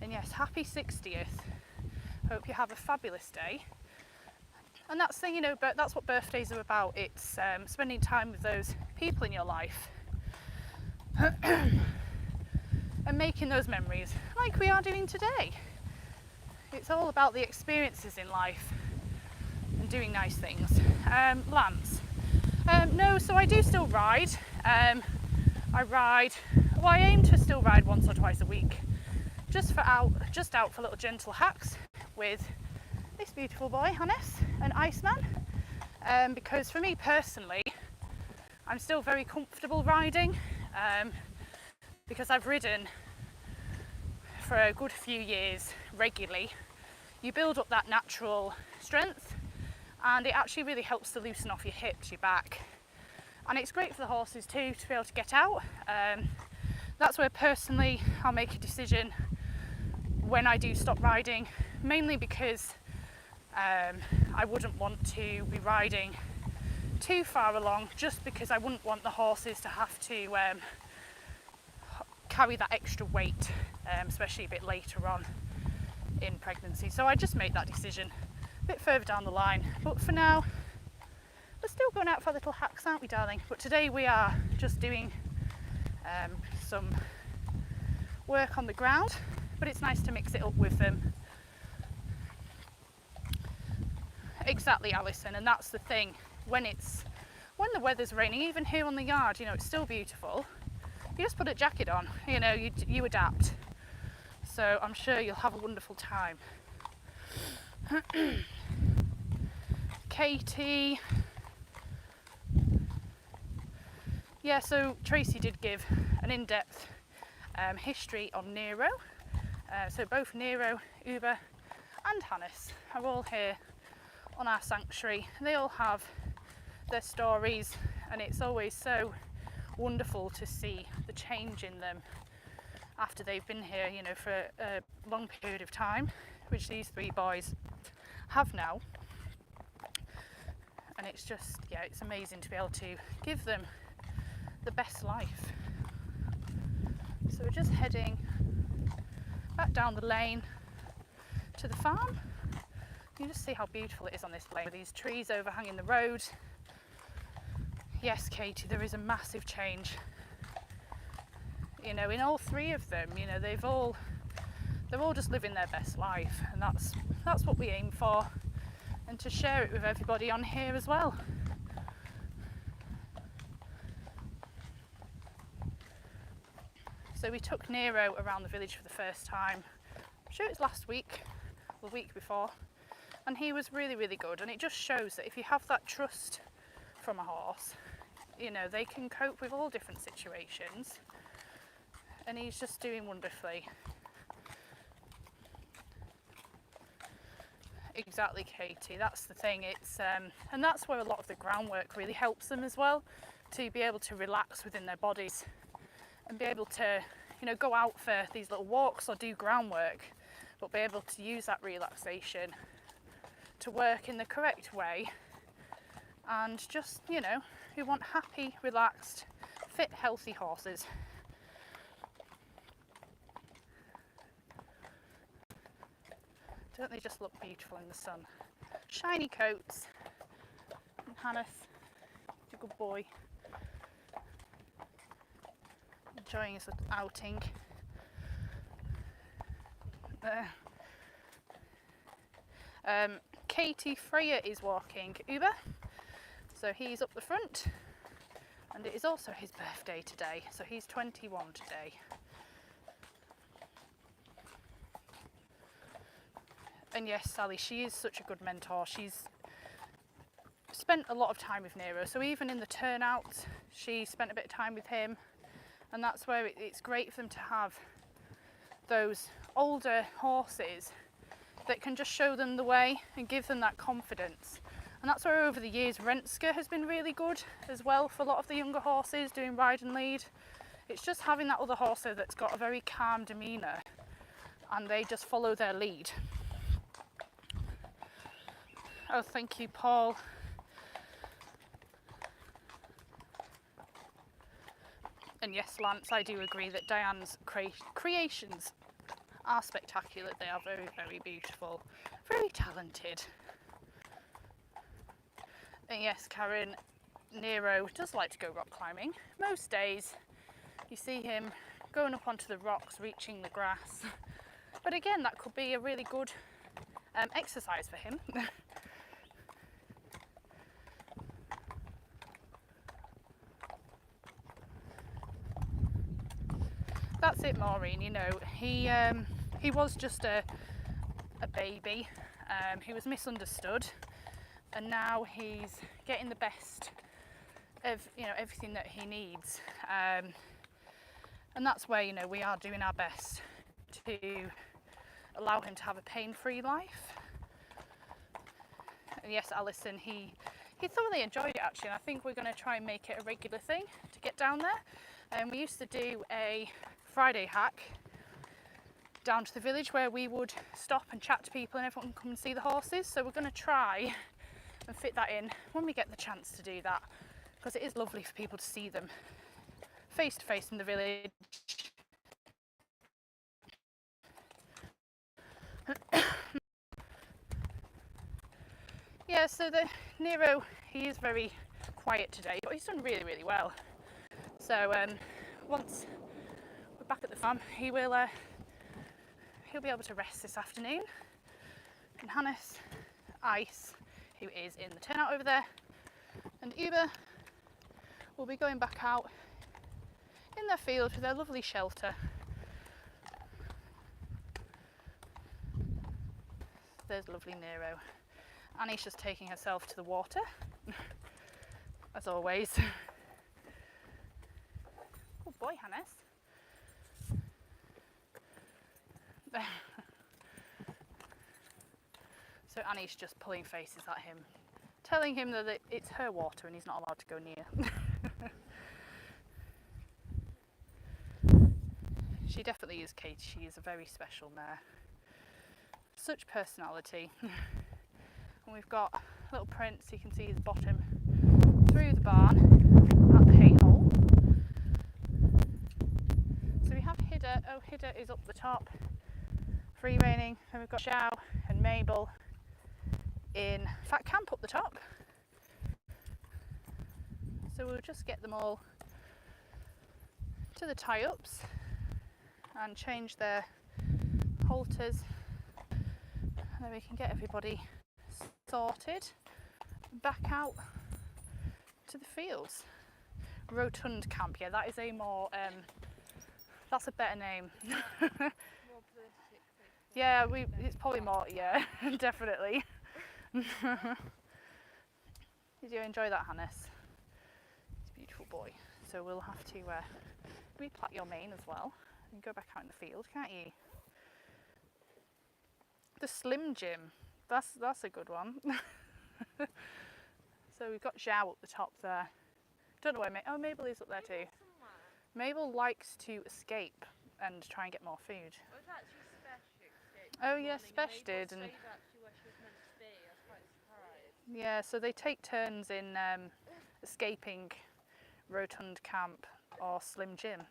And yes, happy 60th. Hope you have a fabulous day. And that's the, you know, but that's what birthdays are about. It's spending time with those people in your life and making those memories like we are doing today. It's all about the experiences in life and doing nice things. Lance, no, so I do still ride. I aim to still ride once or twice a week, just out for little gentle hacks with this beautiful boy, Hannes, an Iceman, because for me personally, I'm still very comfortable riding, because I've ridden for a good few years regularly. You build up that natural strength, and it actually really helps to loosen off your hips, your back, and it's great for the horses too to be able to get out. That's where personally I'll make a decision when I do stop riding, mainly because I wouldn't want to be riding too far along, just because I wouldn't want the horses to have to carry that extra weight, especially a bit later on in pregnancy. So I just made that decision a bit further down the line, but for now we're still going out for little hacks, aren't we, darling? But today we are just doing some work on the ground, but it's nice to mix it up with them. Exactly, Alison, and that's the thing, when the weather's raining, even here on the yard, you know, it's still beautiful. You just put a jacket on, you know, you adapt. So I'm sure you'll have a wonderful time. Katie. Yeah, so Tracy did give an in-depth history on Nero. So both Nero, Oebe and Hannes are all here on our sanctuary. They all have their stories, and it's always so wonderful to see the change in them after they've been here, you know, for a long period of time, which these three boys have now. And it's just, yeah, it's amazing to be able to give them the best life. So we're just heading back down the lane to the farm. You can just see how beautiful it is on this lane with these trees overhanging the road. Yes, Katie, there is a massive change. You know, in all three of them, you know, they're all just living their best life, and that's what we aim for, and to share it with everybody on here as well. So we took Nero around the village for the first time. I'm sure it was last week or the week before, and he was really, really good. And it just shows that if you have that trust from a horse, you know, they can cope with all different situations, and he's just doing wonderfully. Exactly, Katie, that's the thing. It's and that's where a lot of the groundwork really helps them as well, to be able to relax within their bodies and be able to, you know, go out for these little walks or do groundwork, but be able to use that relaxation to work in the correct way. And just, you know, we want happy, relaxed, fit, healthy horses. Don't they just look beautiful in the sun? Shiny coats. And Hannes, he's a good boy. Enjoying his little outing. Katie Freya is walking Oebe, so he's up the front, and it is also his birthday today, so he's 21 today. And yes, Sally, she is such a good mentor. She's spent a lot of time with Nero, so even in the turnouts, she spent a bit of time with him, and that's where it's great for them to have those older horses that can just show them the way and give them that confidence. And that's where over the years Renska has been really good as well for a lot of the younger horses doing ride and lead. It's just having that other horse there that's got a very calm demeanour and they just follow their lead. Oh, thank you, Paul. And yes, Lance, I do agree that Diane's creations are spectacular. They are very, very beautiful, very talented. And yes, Karen, Nero does like to go rock climbing. Most days you see him going up onto the rocks, reaching the grass. But again, that could be a really good exercise for him. That's it, Maureen. You know, he was just a baby. He was misunderstood, and now he's getting the best of, you know, everything that he needs. And that's where, you know, we are doing our best to allow him to have a pain-free life. And yes, Alison, he thoroughly enjoyed it actually, and I think we're going to try and make it a regular thing to get down there. We used to do a Friday hack down to the village where we would stop and chat to people and everyone can come and see the horses. So we're going to try and fit that in when we get the chance to do that, because it is lovely for people to see them face to face in the village. Yeah, so the Nero, he is very quiet today, but he's done really, really well. So once we're back at the farm, he'll be able to rest this afternoon. And Hannes, Ice, who is in the turnout over there, and Oebe will be going back out in their field with their lovely shelter. There's lovely Nero. Annie's just taking herself to the water, as always. Good boy, Hannes. So Annie's just pulling faces at him, telling him that it's her water and he's not allowed to go near. She definitely is, Kate. She is a very special mare. Such personality. And we've got little Prince, you can see his bottom through the barn at the hay hole. So we have Hidda. Oh, Hidda is up the top, free reining. And we've got Xiao and Mabel in Fat Camp up the top. So we'll just get them all to the tie-ups and change their halters, and then we can get everybody sorted back out to the fields. Rotund Camp, yeah, that is a more that's a better name. Yeah, it's probably more, yeah. Definitely. Did you enjoy that, Hannes? He's a beautiful boy. So we'll have to replat your mane as well and go back out in the field, can't you? The Slim Jim, that's a good one. So we've got Zhao up the top there. Don't know where Mabel is up there too. Mabel likes to escape and try and get more food. Oh yeah, Spesh did. And yeah, so they take turns in escaping Rotund Camp or Slim Jim.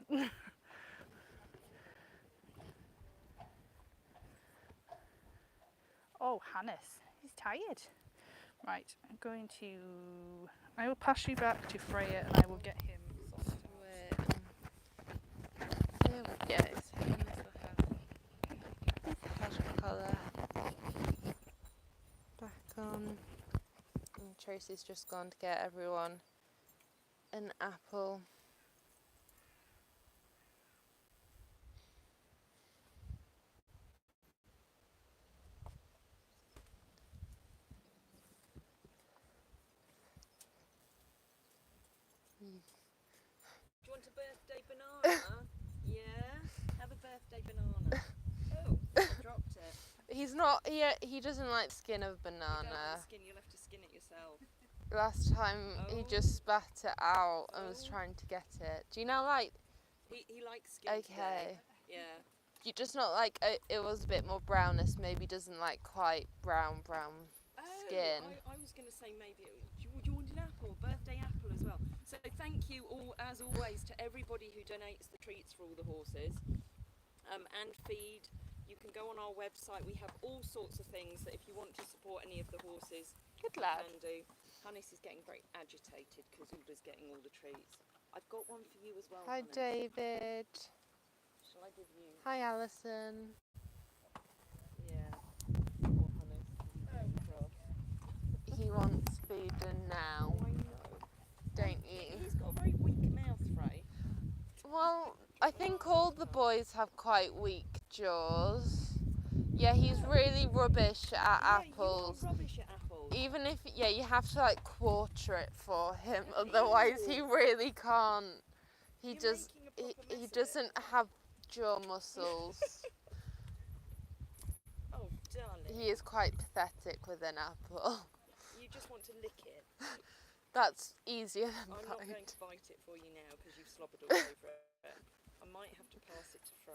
Oh, Hannes, he's tired. Right, I will pass you back to Freya and I will get him sorted out. There we go. So Hannes will have his casual collar back on. And Tracy's just gone to get everyone an apple. Do you want a birthday banana? Yeah? Have a birthday banana. Oh, I dropped it. He's not. He doesn't like the skin of You don't banana. want the skin, you'll have to skin it yourself. Last time he Oh. just spat it out and was Oh. trying to get it. Do you now like? He likes skin today. Okay. Yeah. You just not like it was a bit more brownish. Maybe doesn't like quite brown skin. I was going to say maybe, do you want an apple? Birthday apple as well. So thank you all, as always, to everybody who donates the treats for all the horses and feed. You can go on our website. We have all sorts of things that if you want to support any of the horses, Good you lad. can do. Hannes is getting very agitated because Uda's getting all the treats. I've got one for you as well. Hi Hannes. David. Shall I give you? Hi Alison. Yeah. Poor Hannes. Cross. He wants food and now, I know. don't you? He's got a very weak mouth, Frey. Well, I think all the boys have quite weak jaws. Yeah, he's really rubbish at apples. You are rubbish at apples. Even if, you have to like quarter it for him, otherwise he really can't. He You're does. making a proper mess He of it. doesn't have jaw muscles. Oh, darling. He is quite pathetic with an apple. You just want to lick it. That's easier than I'm not going bite. to bite it for you now because you've slobbered all over it. I might have to pass it to Frey.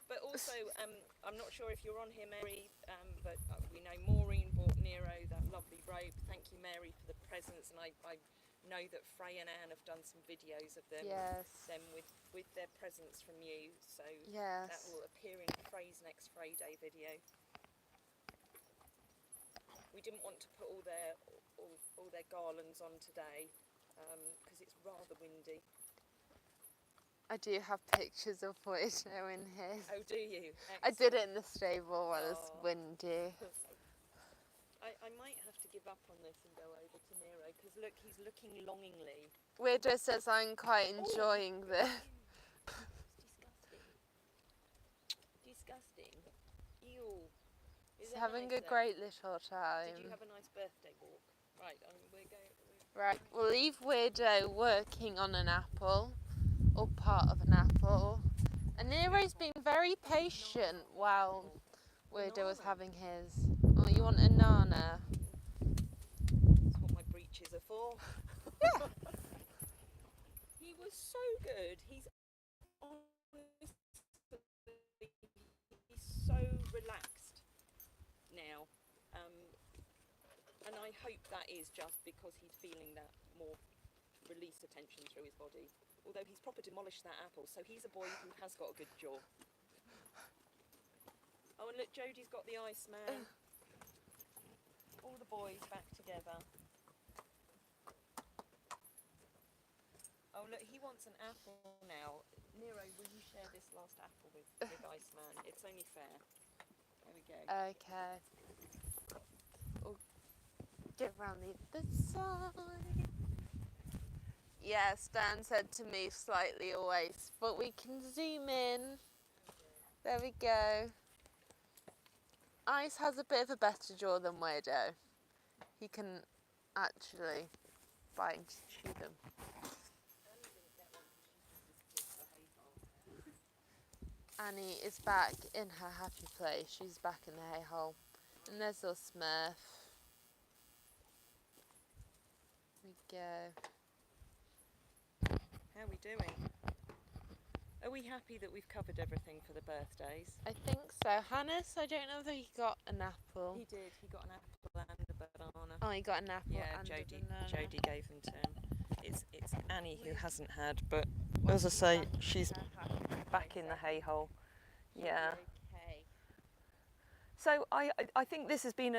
But also, I'm not sure if you're on here, Mary, but we know Maureen bought Nero that lovely robe. Thank you, Mary, for the presents, and I know that Frey and Anne have done some videos of them, Yes. them with their presents from you. So that Yes. will appear in Frey's next Frey Day video. We didn't want to put all their garlands on today because it's rather windy. I do have pictures of Weirdo in his. Oh, do you? I did it in the stable while it's Oh. windy. I might have to give up on this and go over to Nero because look, he's looking longingly. Weirdo says I'm quite enjoying this. It's disgusting. Ew. Is He's that having nice a then? great little Did time. you have a nice birthday walk? Right, we're going. Right, we'll leave Weirdo working on an apple, or part of an apple. And Nero's been very patient while Weirdo was having his. Oh, you want a nana? That's what my breeches are for. Yeah. He was so good. He's so relaxed now. And I hope that is just because he's feeling that more release attention through his body. Although he's proper demolished that apple, so he's a boy who has got a good jaw. Oh, and look, Jodie's got the Iceman. All the boys back together. Oh, look, he wants an apple now. Nero, will you share this last apple with Iceman? It's only fair. There we go. Okay. Oh, get round the other side. Yes, Dan said to move slightly away, but we can zoom in. There we go. Ice has a bit of a better jaw than Weirdo. He can actually bite and chew them. Annie is back in her happy place. She's back in the hay hole. And there's little Smurf. There we go. How are we doing? Are we happy that we've covered everything for the birthdays? I think so. Hannes, I don't know if he got an apple. He did. He got an apple and a banana. Oh, he got an apple Yeah, and a Jodie banana. gave them to him. It's Annie who hasn't had, but as I say, she's back in the hay hole. Yeah. Okay. So I think this has been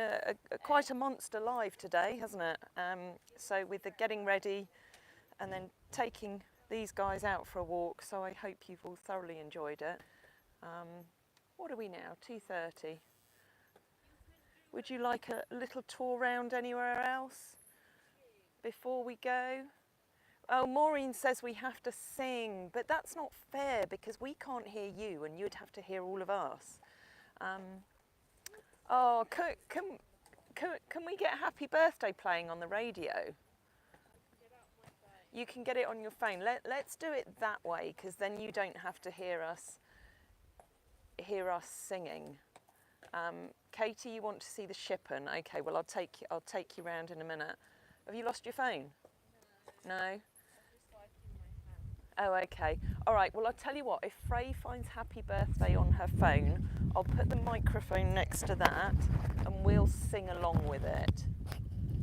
quite a monster live today, hasn't it? So with the getting ready and then taking these guys out for a walk, so I hope you've all thoroughly enjoyed it. What are we now? 2:30. Would you like a little tour round anywhere else before we go? Oh, Maureen says we have to sing, but that's not fair because we can't hear you and you'd have to hear all of us. Oh, can we get Happy Birthday playing on the radio? You can get it on your phone. Let's do it that way because then you don't have to hear us singing. Katie, you want to see the shippen? Okay, well I'll take you round in a minute. Have you lost your phone? No? Oh, okay. All right, well, I'll tell you what, if Frey finds Happy Birthday on her phone, I'll put the microphone next to that and we'll sing along with it.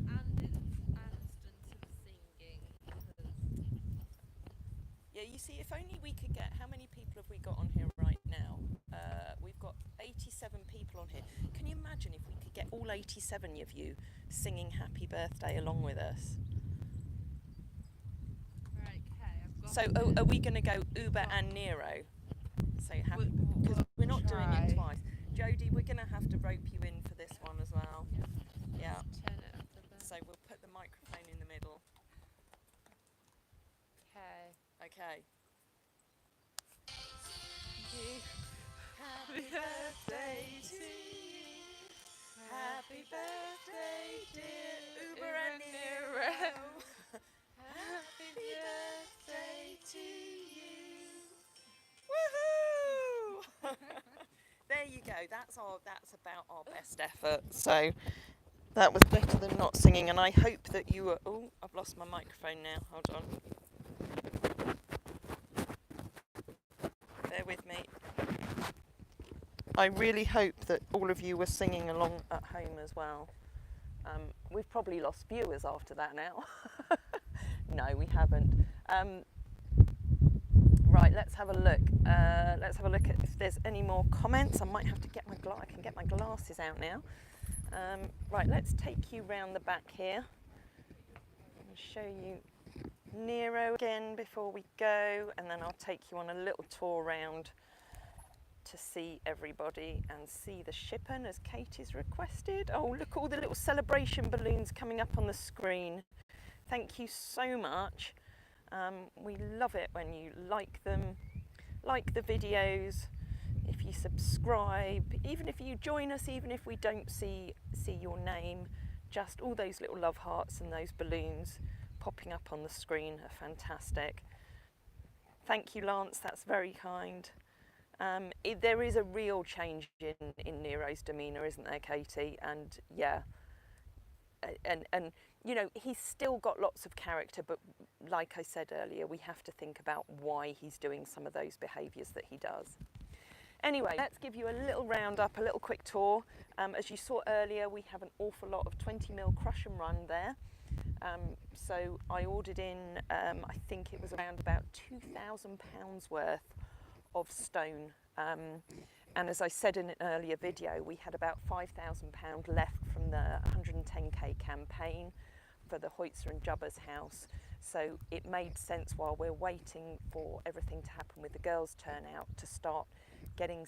And it's instant of singing. Yeah, you see, if only we could get, how many people have we got on here right now? We've got 87 people on here. Can you imagine if we could get all 87 of you singing Happy Birthday along with us? So are we going to go Oebe and Nero? So happy, because we're not doing it twice. Jodie, we're going to have to rope you in for this one as well. Yeah. Turn it up a bit. So we'll put the microphone in the middle. Okay. Happy birthday to you. Happy birthday, dear Oebe and Nero. Happy birthday to you. Woohoo! There you go. That's about our best effort. So that was better than not singing, and I hope that you were. Oh, I've lost my microphone now. Hold on. Bear with me. I really hope that all of you were singing along at home as well. We've probably lost viewers after that now. No, we haven't. Right, let's have a look. Let's have a look at if there's any more comments. I might have to get I can get my glasses out now. Right, let's take you round the back here and show you Nero again before we go, and then I'll take you on a little tour round to see everybody and see the shippen as Katie's requested. Oh, look, all the little celebration balloons coming up on the screen. Thank you so much. We love it when you like them, like the videos, if you subscribe, even if you join us, even if we don't see your name, just all those little love hearts and those balloons popping up on the screen are fantastic. Thank you, Lance, that's very kind. There is a real change in Nero's demeanour, isn't there, Katie? And yeah, and you know, he's still got lots of character, but like I said earlier, we have to think about why he's doing some of those behaviours that he does. Anyway, let's give you a little roundup, a little quick tour. As you saw earlier, we have an awful lot of 20mm crush and run there. So I ordered in, I think it was around about £2,000 worth of stone, and as I said in an earlier video, we had about £5,000 left from the 110k campaign for the Hoitzer and Jubbers house, so it made sense while we're waiting for everything to happen with the girls' turnout to start getting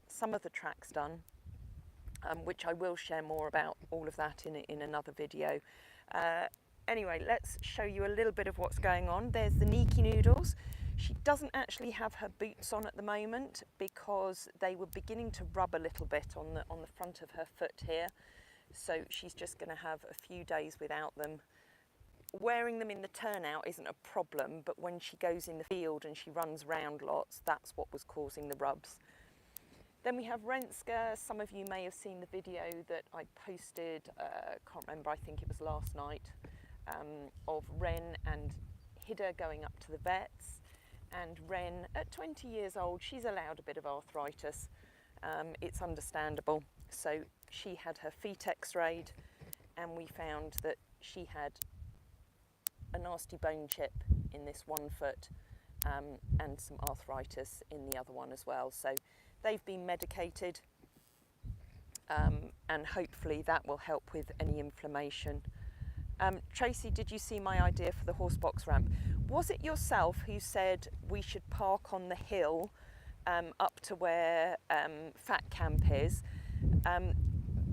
some of the tracks done, which I will share more about all of that in another video. Anyway, let's show you a little bit of what's going on. There's the Niki Noodles. She doesn't actually have her boots on at the moment because they were beginning to rub a little bit on the front of her foot here. So she's just going to have a few days without them. Wearing them in the turnout isn't a problem, but when she goes in the field and she runs round lots, that's what was causing the rubs. Then we have Renska. Some of you may have seen the video that I posted, can't remember, I think it was last night, of Ren and Hida going up to the vets. And Ren, at 20 years old, she's allowed a bit of arthritis. It's understandable. So she had her feet x-rayed and we found that she had a nasty bone chip in this one foot and some arthritis in the other one as well. So they've been medicated and hopefully that will help with any inflammation. Tracy, did you see my idea for the horse box ramp? Was it yourself who said we should park on the hill up to where Fat Camp is?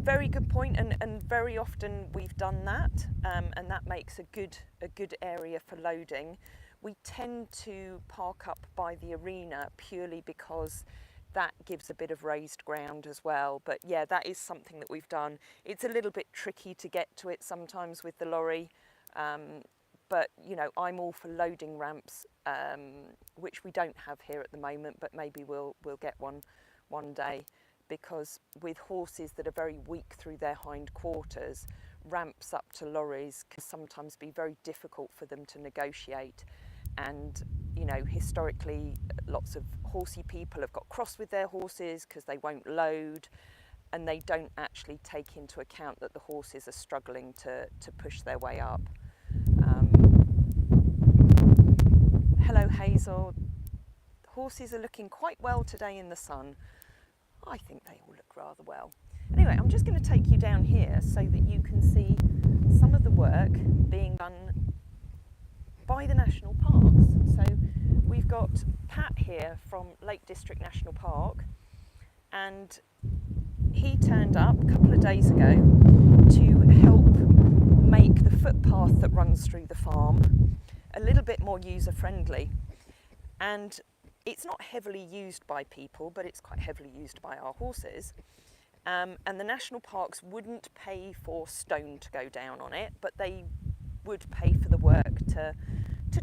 Very good point, and very often we've done that, and that makes a good area for loading. We tend to park up by the arena purely because that gives a bit of raised ground as well. But yeah, that is something that we've done. It's a little bit tricky to get to it sometimes with the lorry, but you know, I'm all for loading ramps, which we don't have here at the moment, but maybe we'll get one day, because with horses that are very weak through their hind quarters, ramps up to lorries can sometimes be very difficult for them to negotiate. And you know, historically, lots of horsey people have got cross with their horses because they won't load, and they don't actually take into account that the horses are struggling to push their way up. Hello Hazel. The horses are looking quite well today in the sun. I think they all look rather well. Anyway, I'm just going to take you down here so that you can see some of the work being done by the national parks. So we've got Pat here from Lake District National Park, and he turned up a couple of days ago to help make the footpath that runs through the farm a little bit more user friendly. And it's not heavily used by people, but it's quite heavily used by our horses. And the national parks wouldn't pay for stone to go down on it, but they would pay for the work to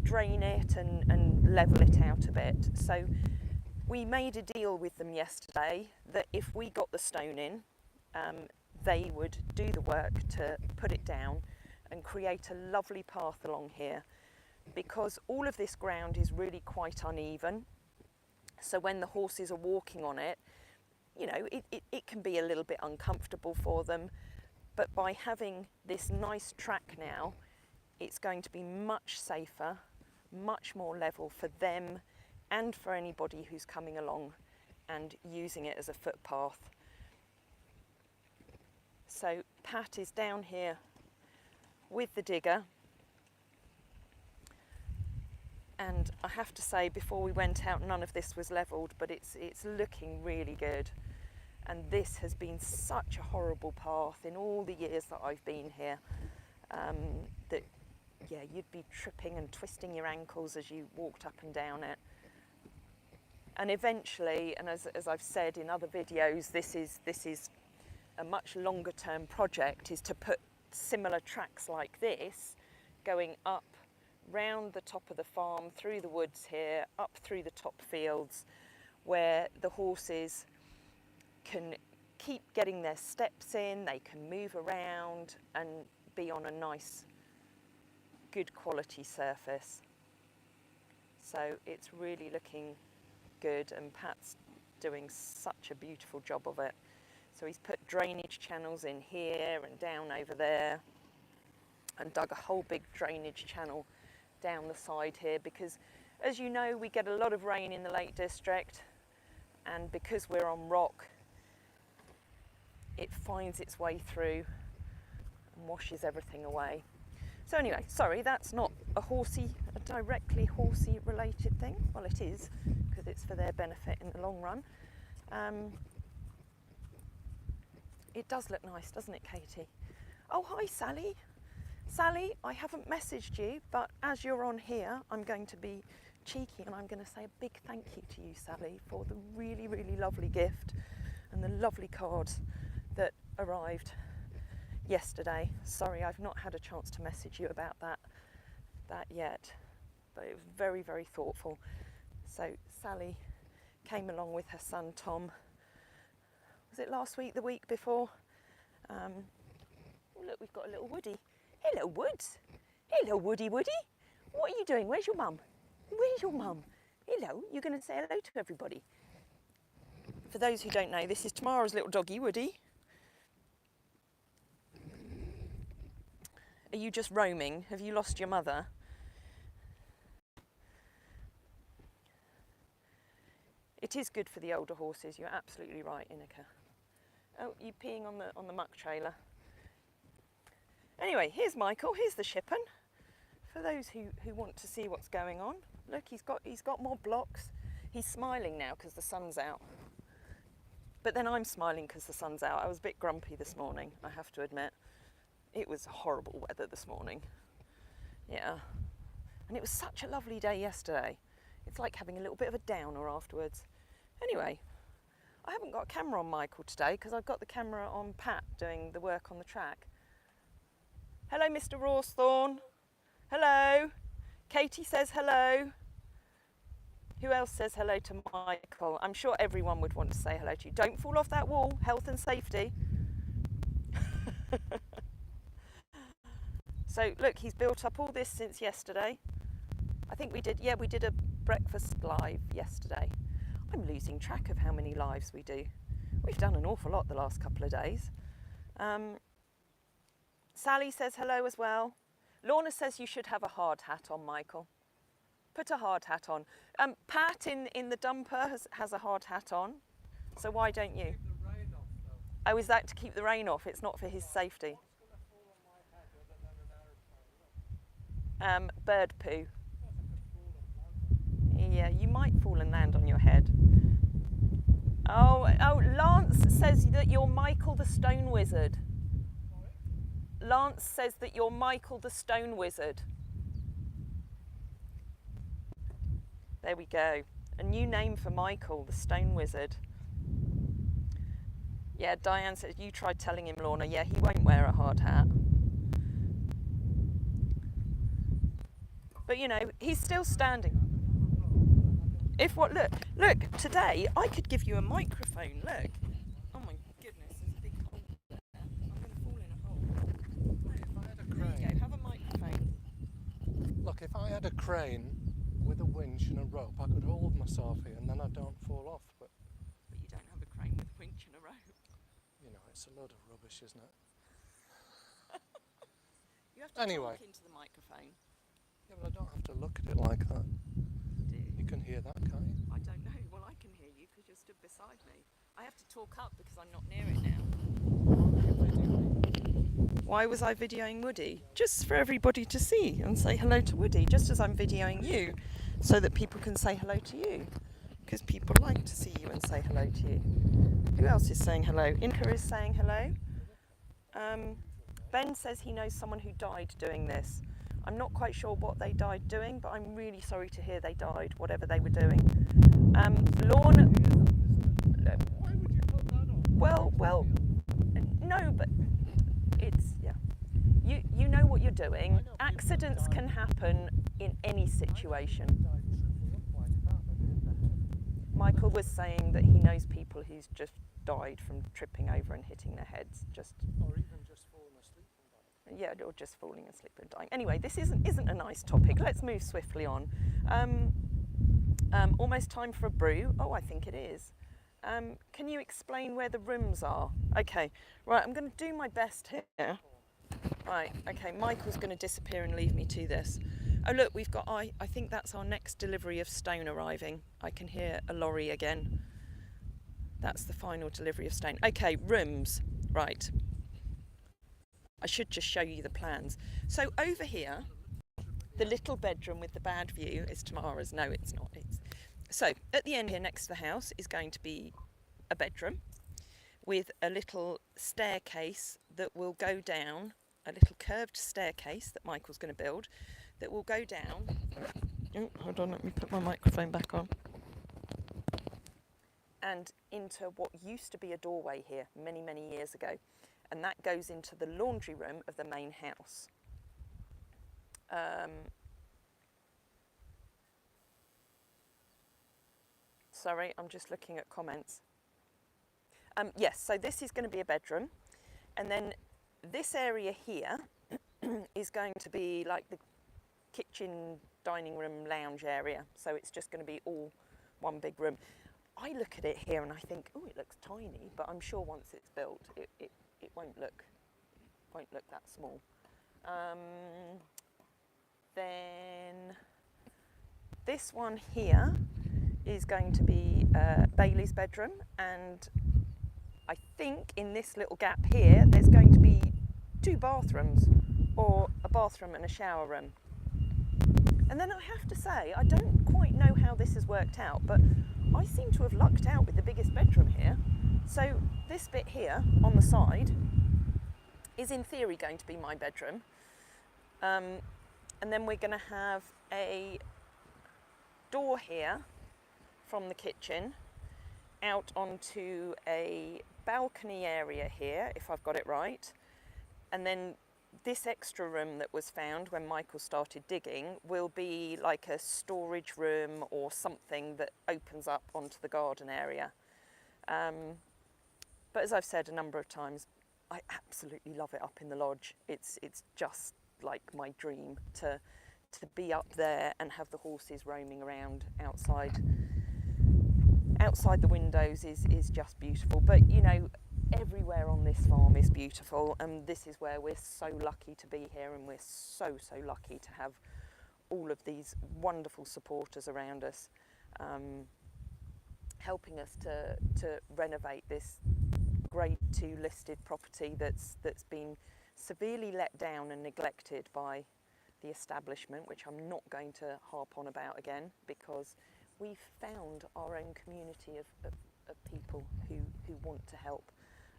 drain it and level it out a bit. So we made a deal with them yesterday that if we got the stone in, they would do the work to put it down and create a lovely path along here, because all of this ground is really quite uneven. So when the horses are walking on it, you know, it can be a little bit uncomfortable for them. But by having this nice track now, it's going to be much safer, much more level for them and for anybody who's coming along and using it as a footpath. So Pat is down here with the digger. And I have to say, before we went out, none of this was levelled, but it's looking really good. And this has been such a horrible path in all the years that I've been here, that yeah, you'd be tripping and twisting your ankles as you walked up and down it. And eventually, and as I've said in other videos, this is a much longer term project, is to put similar tracks like this going up round the top of the farm, through the woods here, up through the top fields, where the horses can keep getting their steps in, they can move around and be on a nice, good quality surface. So it's really looking good, and Pat's doing such a beautiful job of it. So he's put drainage channels in here and down over there, and dug a whole big drainage channel down the side here, because as you know, we get a lot of rain in the Lake District, and because we're on rock, it finds its way through and washes everything away. So anyway, sorry, that's not a directly horsey related thing. Well, it is, because it's for their benefit in the long run. It does look nice, doesn't it, Katie? Oh, hi, Sally. Sally, I haven't messaged you, but as you're on here, I'm going to be cheeky and I'm going to say a big thank you to you, Sally, for the really, really lovely gift and the lovely cards that arrived yesterday. Sorry, I've not had a chance to message you about that yet, but it was very, very thoughtful. So Sally came along with her son Tom. Was it last week, the week before? Oh, look, we've got a little Woody. Hello, Woods. Hello, Woody. What are you doing? Where's your mum? Where's your mum? Hello, you're going to say hello to everybody. For those who don't know, this is Tamara's little doggy, Woody. Are you just roaming? Have you lost your mother? It is good for the older horses, you're absolutely right, Inika. Oh, you peeing on the muck trailer. Anyway, here's Michael. Here's the shippen. For those who want to see what's going on, look, he's got more blocks. He's smiling now because the sun's out. But then I'm smiling because the sun's out. I was a bit grumpy this morning, I have to admit. It was horrible weather this morning. Yeah. And it was such a lovely day yesterday. It's like having a little bit of a downer afterwards. Anyway, I haven't got a camera on Michael today because I've got the camera on Pat doing the work on the track. Hello, Mr. Rawsthorne. Hello. Katie says hello. Who else says hello to Michael? I'm sure everyone would want to say hello to you. Don't fall off that wall, health and safety. So look, he's built up all this since yesterday. I think we did a breakfast live yesterday. I'm losing track of how many lives we do. We've done an awful lot the last couple of days. Sally says hello as well. Lorna says you should have a hard hat on, Michael. Put a hard hat on. Pat in the dumper has a hard hat on. So why don't you? Oh, is that to keep the rain off? It's not for his safety. Bird poo. Yeah, you might fall and land on your head. Oh, Lance says that you're Michael the Stone Wizard. Lance says that you're Michael the Stone Wizard. There we go. A new name for Michael, the Stone Wizard. Yeah, Diane says, you tried telling him, Lorna. Yeah, he won't wear a hard hat. But, you know, he's still standing. If what, look, today I could give you a microphone, look. Oh my goodness, there's a big hole there. I'm going to fall in a hole. Look, if I had a There you crane, go, have a microphone. look, if I had a crane with a winch and a rope, I could hold myself here and then I don't fall off. But But you don't have a crane with a winch and a rope. you know, it's a load of rubbish, isn't it? You have to Anyway. talk into the microphone. Yeah, but I don't have to look at it like that. Do you? You can hear that, can't you? I don't know. Well, I can hear you because you're stood beside me. I have to talk up because I'm not near it now. Why was I videoing Woody? Just for everybody to see and say hello to Woody, just as I'm videoing you, so that people can say hello to you. Because people like to see you and say hello to you. Who else is saying hello? Inka is saying hello. Ben says he knows someone who died doing this. I'm not quite sure what they died doing, but I'm really sorry to hear they died, whatever they were doing. Lorna... Why would you put that on? Well, no, but it's, yeah. You know what you're doing. Accidents can happen in any situation. Michael was saying that he knows people who's just died from tripping over and hitting their heads. Or even just falling asleep and dying. Yeah, or just falling asleep and dying. Anyway, this isn't a nice topic. Let's move swiftly on. Almost time for a brew. Oh, I think it is. Can you explain where the rooms are? Okay, right, I'm going to do my best here. Right, okay, Michael's going to disappear and leave me to this. Oh look, we've got, I think that's our next delivery of stone arriving. I can hear a lorry again. That's the final delivery of stone. Okay, rooms, right. I should just show you the plans. So over here, the little bedroom with the bad view is Tamara's. No, it's not. So at the end here next to the house is going to be a bedroom with a little staircase that will go down, a little curved staircase that Michael's going to build that will go down. Oh, hold on, let me put my microphone back on. And into what used to be a doorway here many, many years ago. And that goes into the laundry room of the main house. Sorry, I'm just looking at comments. Yes, so this is going to be a bedroom. And then this area here is going to be like the kitchen, dining room, lounge area. So it's just going to be all one big room. I look at it here and I think, oh, it looks tiny, but I'm sure once it's built, it won't look that small. Then this one here is going to be Bailey's bedroom, and I think in this little gap here there's going to be 2 bathrooms, or a bathroom and a shower room. And then I have to say, I don't quite know how this has worked out, but I seem to have lucked out with the biggest bedroom here. So this bit here on the side is in theory going to be my bedroom. And then we're going to have a door here from the kitchen out onto a balcony area here, if I've got it right. And then this extra room that was found when Michael started digging will be like a storage room or something that opens up onto the garden area. But as I've said a number of times, I absolutely love it up in the lodge. It's just like my dream to be up there and have the horses roaming around outside the windows is just beautiful. But you know, everywhere on this farm is beautiful, and this is where we're so lucky to be here, and we're so lucky to have all of these wonderful supporters around us, helping us to renovate this grade 2 listed property that's been severely let down and neglected by the establishment, which I'm not going to harp on about again, because we've found our own community of people who want to help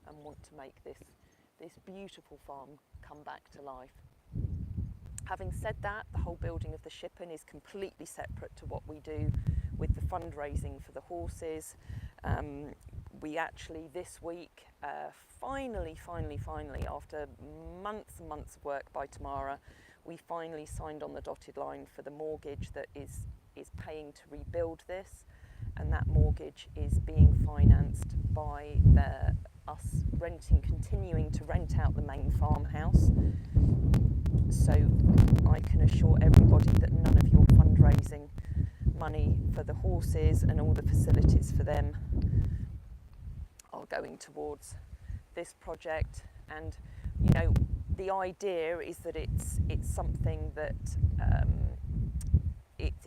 and want to make this beautiful farm come back to life. Having said that, the whole building of the shippen is completely separate to what we do with the fundraising for the horses. We actually this week, finally, after months and months of work by Tamara, we finally signed on the dotted line for the mortgage that is paying to rebuild this, and that mortgage is being financed by us continuing to rent out the main farmhouse. So I can assure everybody that none of your fundraising money for the horses and all the facilities for them are going towards this project. And you know, the idea is that it's something that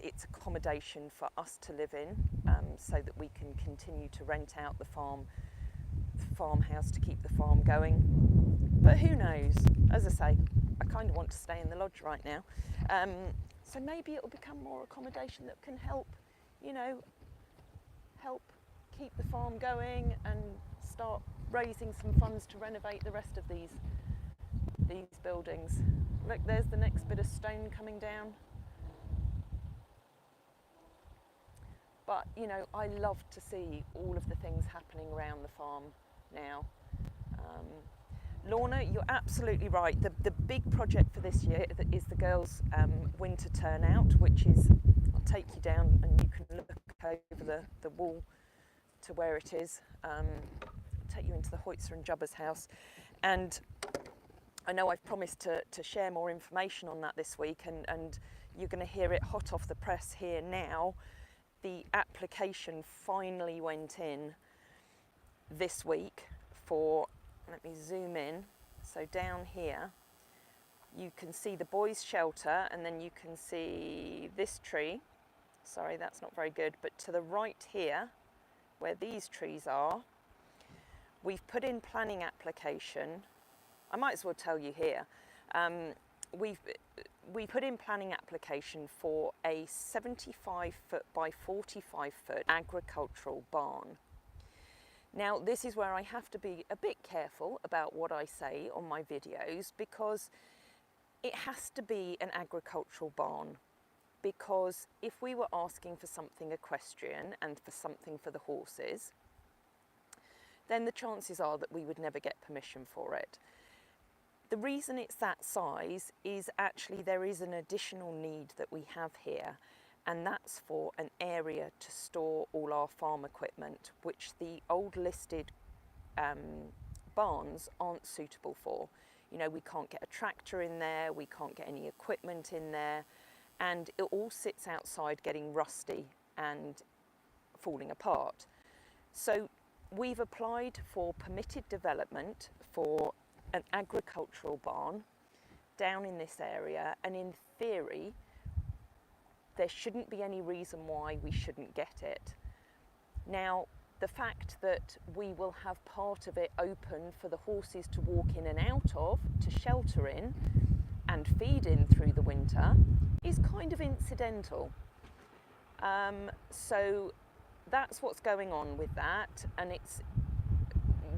it's accommodation for us to live in, so that we can continue to rent out the farmhouse to keep the farm going. But who knows? As I say, I kind of want to stay in the lodge right now. So maybe it will become more accommodation that can help, you know, help keep the farm going and start raising some funds to renovate the rest of these buildings. Look, there's the next bit of stone coming down. But you know, I love to see all of the things happening around the farm now. Lorna, you're absolutely right. The big project for this year is the girls' winter turnout, which is, I'll take you down and you can look over the wall to where it is. Take you into the Hoytzer and Jubba's house. And I know I've promised to share more information on that this week, and you're going to hear it hot off the press here now. The application finally went in this week for, let me zoom in, so down here you can see the boys' shelter, and then you can see this tree. Sorry, that's not very good, but to the right here, where these trees are, we've put in planning application. I might as well tell you here. We put in planning application for a 75-foot by 45-foot agricultural barn. Now, this is where I have to be a bit careful about what I say on my videos, because it has to be an agricultural barn. Because if we were asking for something equestrian and for something for the horses, then the chances are that we would never get permission for it. The reason it's that size is actually there is an additional need that we have here, and that's for an area to store all our farm equipment, which the old listed barns aren't suitable for. You know, we can't get a tractor in there, we can't get any equipment in there, and it all sits outside getting rusty and falling apart. So we've applied for permitted development for an agricultural barn down in this area, and in theory there shouldn't be any reason why we shouldn't get it. Now, the fact that we will have part of it open for the horses to walk in and out of, to shelter in and feed in through the winter, is kind of incidental. So that's what's going on with that, and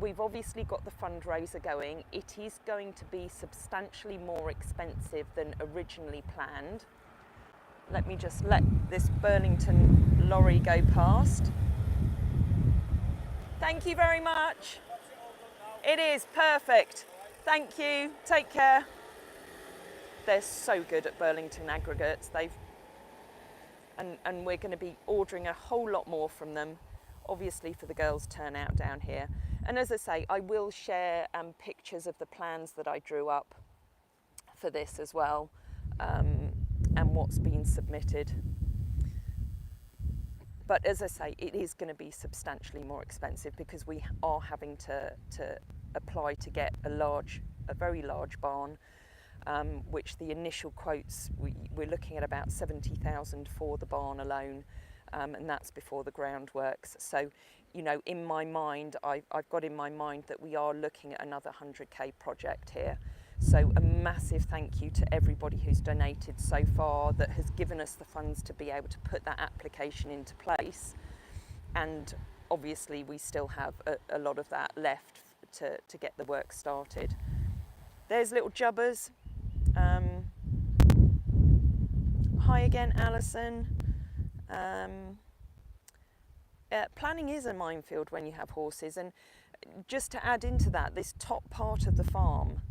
we've obviously got the fundraiser going. It is going to be substantially more expensive than originally planned. Let me just let this Burlington lorry go past. Thank you very much. It is perfect. Thank you. Take care. They're so good at Burlington aggregates. And we're going to be ordering a whole lot more from them, obviously for the girls' turnout down here. And as I say, I will share pictures of the plans that I drew up for this as well, and what's been submitted. But as I say, it is going to be substantially more expensive because we are having to apply to get a very large barn, which the initial quotes, we're looking at about 70,000 for the barn alone, and that's before the groundworks. So, you know, in my mind, I've got in my mind that we are looking at another 100k project here. So a massive thank you to everybody who's donated so far, that has given us the funds to be able to put that application into place. And obviously we still have a lot of that left to get the work started. There's little Jubbers. Hi again, Alison. Planning is a minefield when you have horses, and just to add into that, this top part of the farm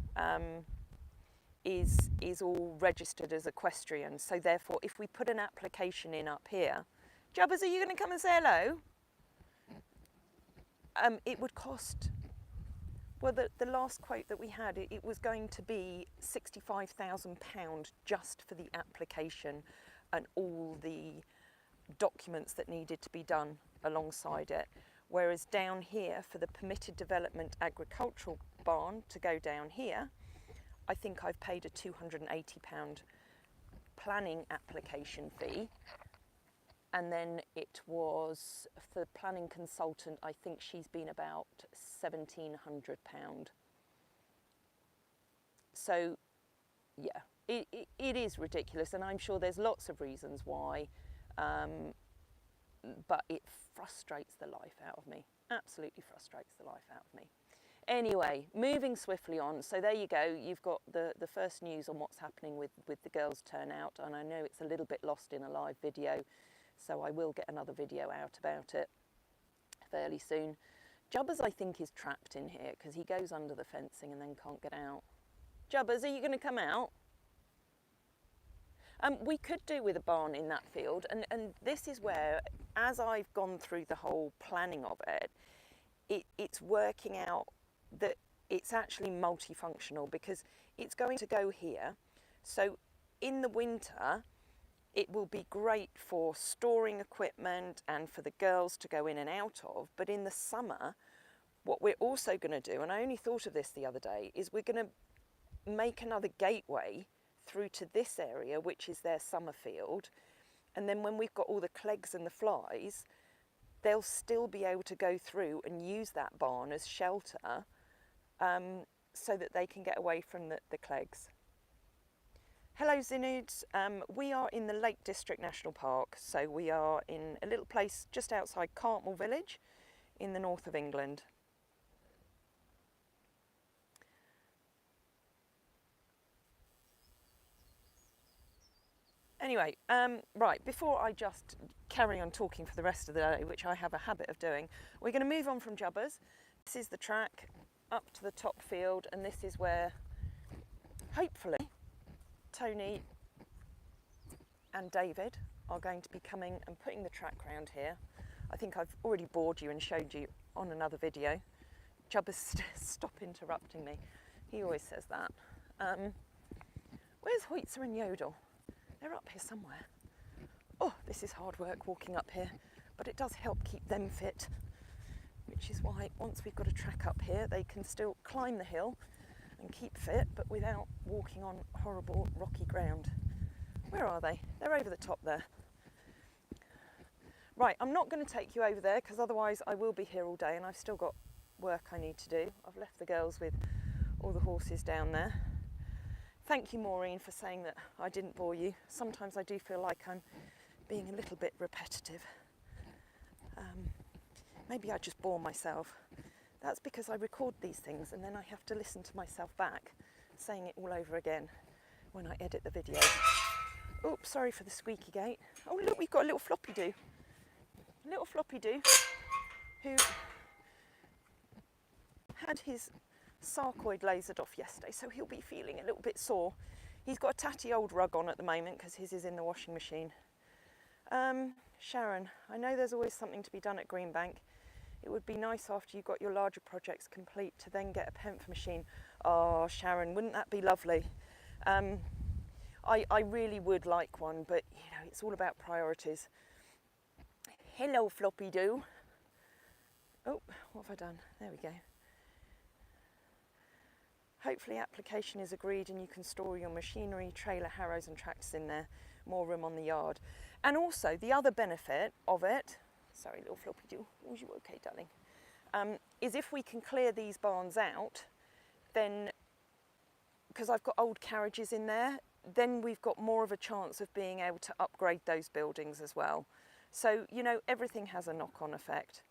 is all registered as equestrian. So therefore, if we put an application in up here, Jubbers, are you going to come and say hello? It would cost, well, the last quote that we had, it was going to be £65,000 just for the application and all the documents that needed to be done alongside it. Whereas down here, for the permitted development agricultural barn to go down here, I think I've paid a £280 planning application fee. And then it was, for the planning consultant, I think she's been about £1,700. So, yeah, it is ridiculous, and I'm sure there's lots of reasons why, but it frustrates the life out of me. Absolutely frustrates the life out of me. Anyway, moving swiftly on. So there you go. You've got the first news on what's happening with the girls' turnout, and I know it's a little bit lost in a live video, so I will get another video out about it fairly soon. Jubbers, I think, is trapped in here because he goes under the fencing and then can't get out. Jubbers, are you going to come out? We could do with a barn in that field, and this is where, as I've gone through the whole planning of it, it's working out that it's actually multifunctional, because it's going to go here. So in the winter, it will be great for storing equipment and for the girls to go in and out of. But in the summer, what we're also going to do, and I only thought of this the other day, is we're going to make another gateway through to this area, which is their summer field. And then when we've got all the clegs and the flies, they'll still be able to go through and use that barn as shelter, so that they can get away from the clegs. Hello Zinuds, we are in the Lake District National Park, so we are in a little place just outside Cartmel Village in the north of England. Anyway, right, before I just carry on talking for the rest of the day, which I have a habit of doing, we're going to move on from Jubbers. This is the track up to the top field, and this is where, hopefully, Tony and David are going to be coming and putting the track round here. I think I've already bored you and showed you on another video. Jubbers, stop interrupting me. He always says that. Where's Hoitzer and Yodel? They're up here somewhere. Oh, this is hard work walking up here, but it does help keep them fit, which is why once we've got a track up here, they can still climb the hill and keep fit, but without walking on horrible rocky ground. Where are they? They're over the top there. Right, I'm not going to take you over there because otherwise I will be here all day and I've still got work I need to do. I've left the girls with all the horses down there. Thank you, Maureen, for saying that I didn't bore you. Sometimes I do feel like I'm being a little bit repetitive. Maybe I just bore myself. That's because I record these things and then I have to listen to myself back, saying it all over again when I edit the video. Oops, sorry for the squeaky gate. Oh look, we've got a little floppy do. Little floppy do who had his sarcoid lasered off yesterday, so he'll be feeling a little bit sore. He's got a tatty old rug on at the moment because his is in the washing machine. Sharon, I know there's always something to be done at Greenbank. It would be nice after you got your larger projects complete to then get a Penf machine. Oh, Sharon, wouldn't that be lovely? I really would like one, but you know, it's all about priorities. Hello, floppy do. Oh, what have I done? There we go. Hopefully application is agreed and you can store your machinery, trailer, harrows and tractors in there. More room on the yard. And also the other benefit of it, sorry little floppy do, are you okay darling? Is if we can clear these barns out, then, because I've got old carriages in there, then we've got more of a chance of being able to upgrade those buildings as well. So, you know, everything has a knock-on effect.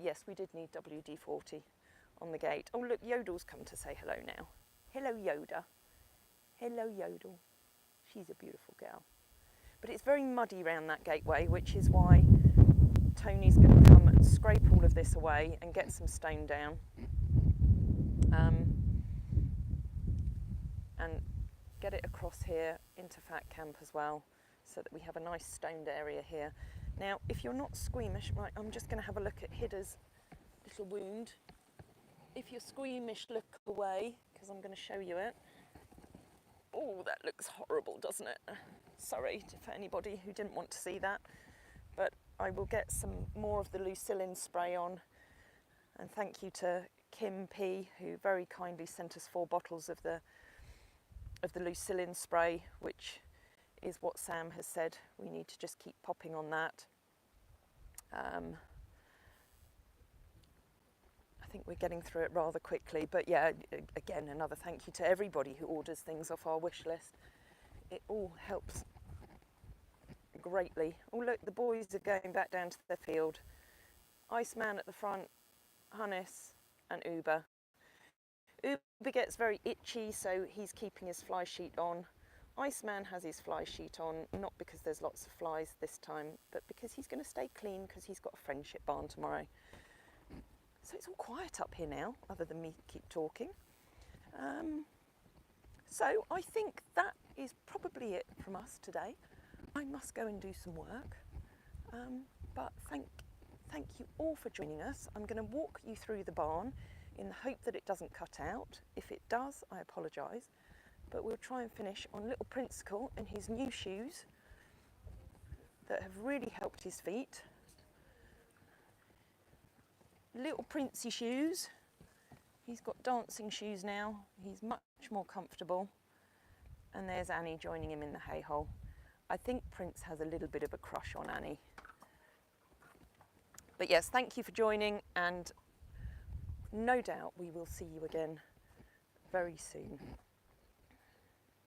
Yes, we did need WD-40 on the gate. Oh look, Yodel's come to say hello now. Hello Yoda. Hello Yodel. She's a beautiful girl. But it's very muddy around that gateway, which is why Tony's going to come and scrape all of this away and get some stone down. And get it across here into Fat Camp as well, so that we have a nice stoned area here. Now, if you're not squeamish, right, I'm just going to have a look at Hida's little wound. If you're squeamish, look away, because I'm going to show you it. Oh, that looks horrible, doesn't it? Sorry for anybody who didn't want to see that, but I will get some more of the Lucillin spray on. And thank you to Kim P, who very kindly sent us 4 bottles of the Lucillin spray, which is what Sam has said. We need to just keep popping on that. I think we're getting through it rather quickly, but yeah, again, another thank you to everybody who orders things off our wish list. It all helps greatly. Oh look, the boys are going back down to their field. Iceman at the front, Hannes and Oebe. Oebe gets very itchy, so he's keeping his fly sheet on. Iceman has his fly sheet on, not because there's lots of flies this time, but because he's going to stay clean because he's got a friendship barn tomorrow. So it's all quiet up here now, other than me keep talking. So I think that is probably it from us today. I must go and do some work, but thank you all for joining us. I'm going to walk you through the barn in the hope that it doesn't cut out. If it does, I apologise, but we'll try and finish on Little Princecle in his new shoes that have really helped his feet. Little Princey shoes. He's got dancing shoes now. He's much more comfortable. And there's Annie joining him in the hay hole. I think Prince has a little bit of a crush on Annie. But yes, thank you for joining, and no doubt we will see you again very soon.